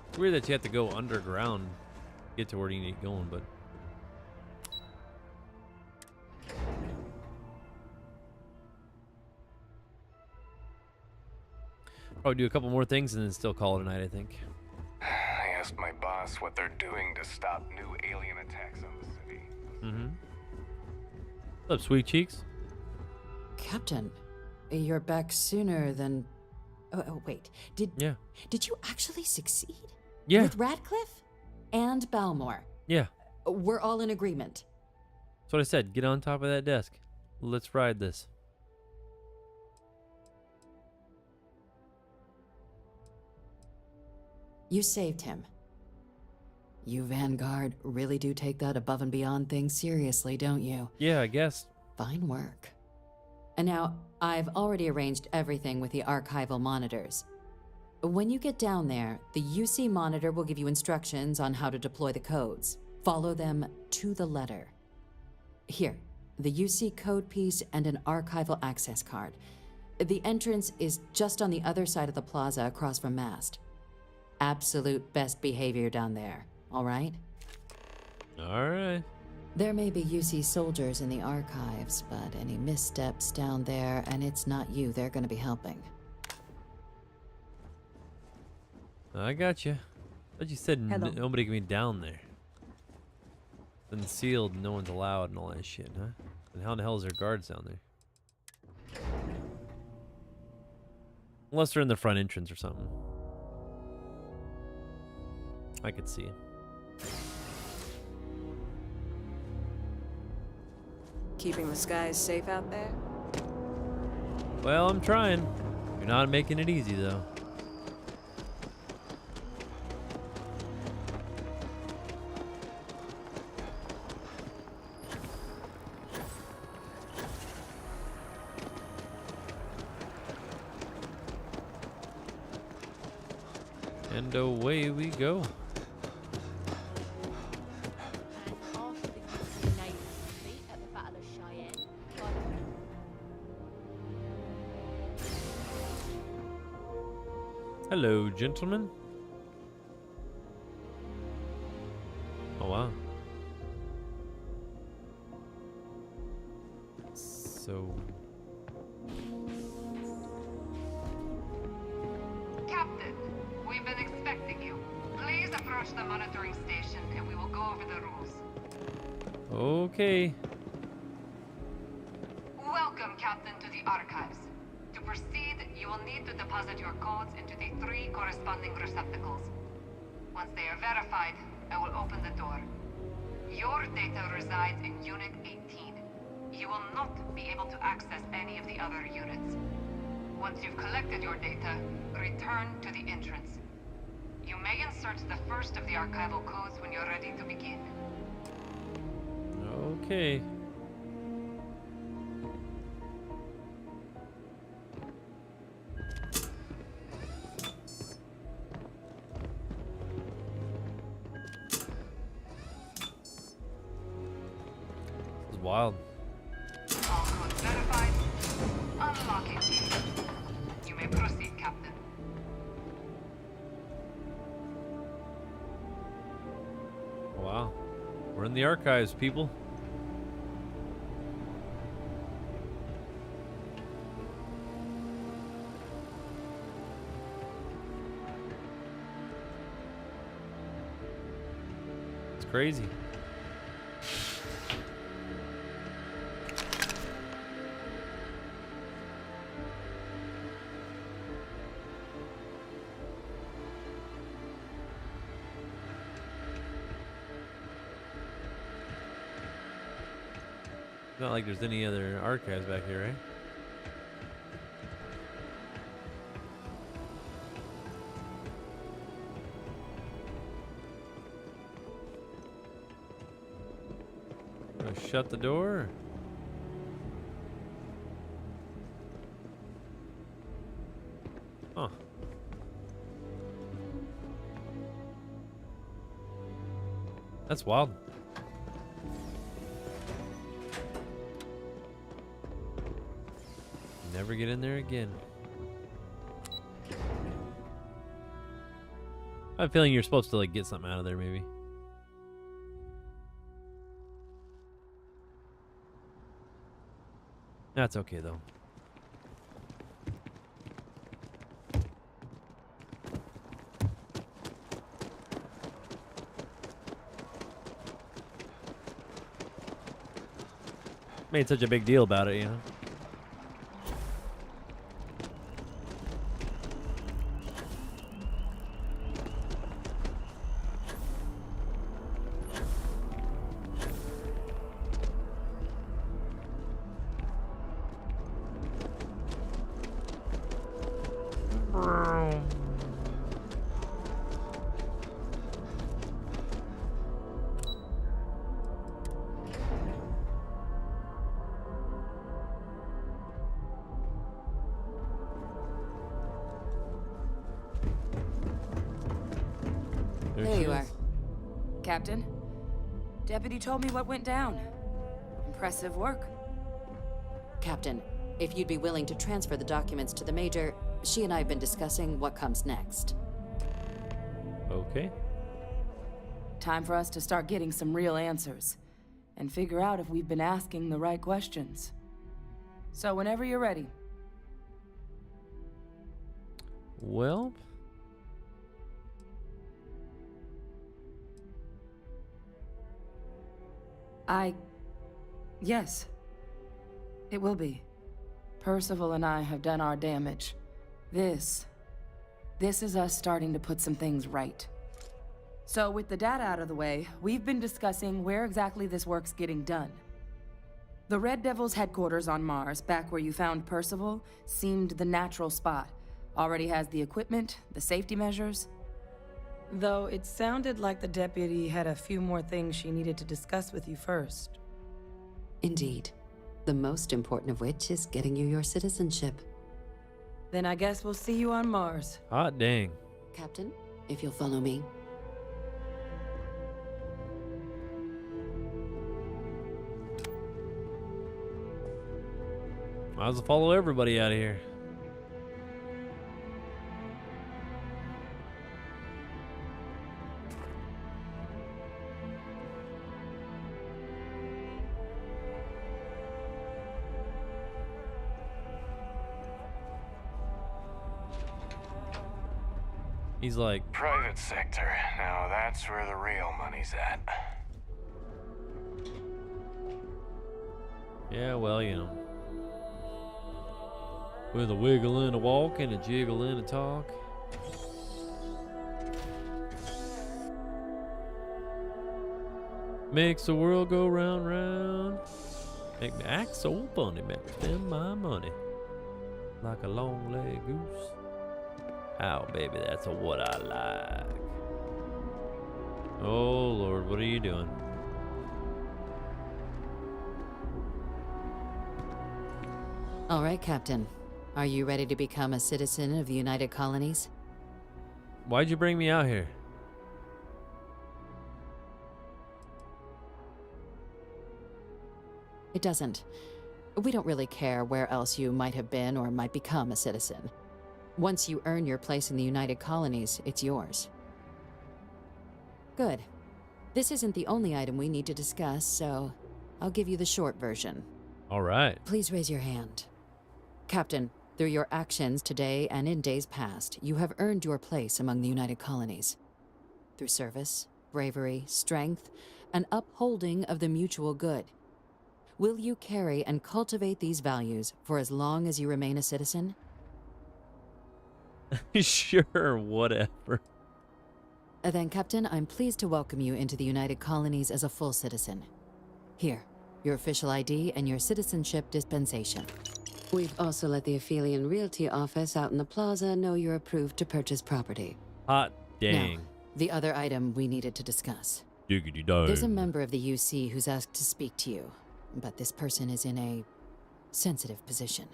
It's weird that you have to go underground to get to where you need going, but probably do a couple more things and then still call it a night, I think.
I asked my boss what they're doing to stop new alien attacks on the city.
What's up, sweet cheeks?
Captain, you're back sooner than... Oh, wait. Did you actually succeed?
Yeah.
With Radcliffe and Balmore?
Yeah.
We're all in agreement.
That's what I said. Get on top of that desk. Let's ride this.
You saved him. You Vanguard really do take that above and beyond thing seriously, don't you?
Yeah, I guess.
Fine work. And now, I've already arranged everything with the archival monitors. When you get down there, the UC monitor will give you instructions on how to deploy the codes. Follow them to the letter. Here, the UC code piece and an archival access card. The entrance is just on the other side of the plaza across from Mast. Absolute best behavior down there, all right?
All right.
There may be UC soldiers in the archives, but any missteps down there, and it's not you they're gonna be helping.
I got you. But you said
Hello.
nobody can be down there. Been sealed, no one's allowed, and all that shit, huh? And how in the hell is there guards down there? Unless they're in the front entrance or something. I could see it.
Keeping the skies safe out there?
Well, I'm trying. You're not making it easy, though. And away we go. Hello, gentlemen. Oh, wow. So...
Captain, we've been expecting you. Please approach the monitoring station and we will go over the rules.
Okay.
Welcome, Captain, to the archives. To proceed, you will need to deposit your codes into the 3 corresponding receptacles. Once they are verified, I will open the door. Your data resides in Unit 18. You will not be able to access any of the other units. Once you've collected your data, return to the entrance. You may insert the first of the archival codes when you're ready to begin.
Okay. This is wild.
All codes verified. Unlocking key. You may proceed, Captain.
Wow. We're in the archives, people. It's crazy. It's not like there's any other archives back here, right? Gonna shut the door. Huh. That's wild. Never get in there again. I have a feeling you're supposed to like get something out of there, maybe. That's okay though. Made such a big deal about it, you know.
There you are. Captain, Deputy told me what went down. Impressive work.
Captain, if you'd be willing to transfer the documents to the Major, she and I have been discussing what comes next.
Okay.
Time for us to start getting some real answers. and figure out if we've been asking the right questions. So whenever you're ready.
Well,
Yes. It will be. Percival and I have done our damage. This is us starting to put some things right. So with the data out of the way, we've been discussing where exactly this work's getting done. The Red Devil's headquarters on Mars, back where you found Percival, seemed the natural spot. Already has the equipment, the safety measures. Though it sounded like the deputy had a few more things she needed to discuss with you first.
Indeed. The most important of which is getting you your citizenship.
Then I guess we'll see you on Mars.
hot dang.
Captain, if you'll follow me.
Might as well follow everybody out of here. He's like,
Private sector. Now that's where the real money's at.
yeah, well, you know. With a wiggle and a walk and a jiggle and a talk. Makes the world go round, round. Make me act so funny, make me spend my money. Like a long-legged goose. Ow, baby, that's what I like. Oh, Lord, what are you doing?
All right, Captain. Are you ready to become a citizen of the United Colonies?
Why'd you bring me out here?
It doesn't. We don't really care where else you might have been or might become a citizen. Once you earn your place in the United Colonies, it's yours. Good. This isn't the only item we need to discuss, so I'll give you the short version.
All right.
Please raise your hand. Captain, through your actions today and in days past, you have earned your place among the United Colonies. Through service, bravery, strength, and upholding of the mutual good. Will you carry and cultivate these values for as long as you remain a citizen?
Sure, whatever.
Then, Captain, I'm pleased to welcome you into the United Colonies as a full citizen. Here, your official ID and your citizenship dispensation.
We've also let the Aphelion Realty office out in the plaza know you're approved to purchase property.
Hot dang.
Now, the other item we needed to discuss.
Diggity dog.
There's a member of the UC who's asked to speak to you, but this person is in a sensitive position.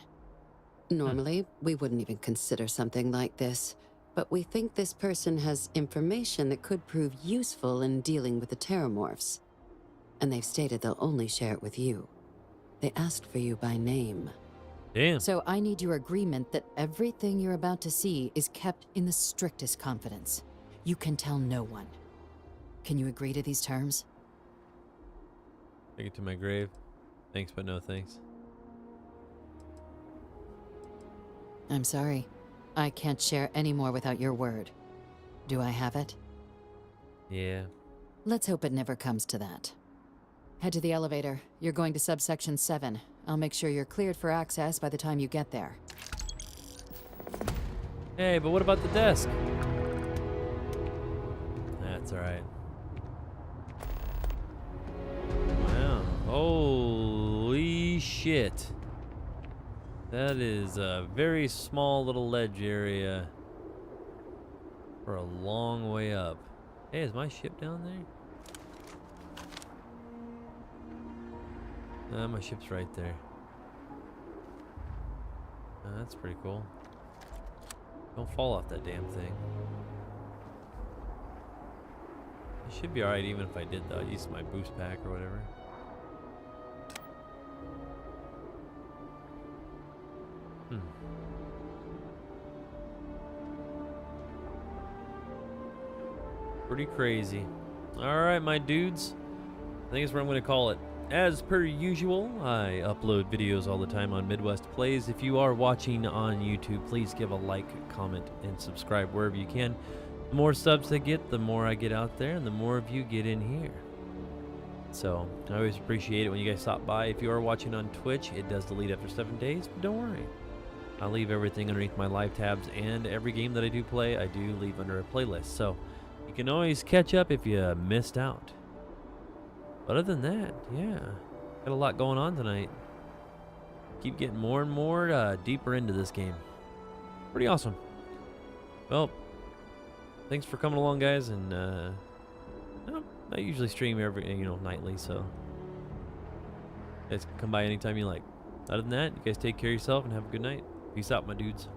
Normally, we wouldn't even consider something like this, but we think this person has information that could prove useful in dealing with the Terramorphs. And they've stated they'll only share it with you. They asked for you by name.
Damn.
So I need your agreement that everything you're about to see is kept in the strictest confidence. You can tell no one. Can you agree to these terms?
Take it to my grave. Thanks, but no thanks.
I'm sorry. I can't share any more without your word. Do I have it?
Yeah.
Let's hope it never comes to that. Head to the elevator. You're going to subsection 7. I'll make sure you're cleared for access by the time you get there.
Hey, but what about the desk? That's alright. Wow. Holy shit. That is a very small little ledge area for a long way up. Hey, is my ship down there? My ship's right there. That's pretty cool. Don't fall off that damn thing. It should be alright even if I did though. Use my boost pack or whatever. Pretty crazy. Alright, my dudes. I think that's what I'm going to call it. as per usual, I upload videos all the time on Midwest Plays. If you are watching on YouTube, please give a like, comment, and subscribe wherever you can. The more subs I get, the more I get out there, and the more of you get in here. So, I always appreciate it when you guys stop by. If you are watching on Twitch, it does delete after 7 days, but don't worry. I leave everything underneath my live tabs, and every game that I do play, I do leave under a playlist. So, you can always catch up if you missed out. But other than that, yeah, got a lot going on tonight. Keep getting more and more deeper into this game. Pretty awesome. Well, thanks for coming along, guys, and I usually stream every, nightly, so you guys can come by anytime you like. Other than that, you guys take care of yourself and have a good night. Peace out, my dudes.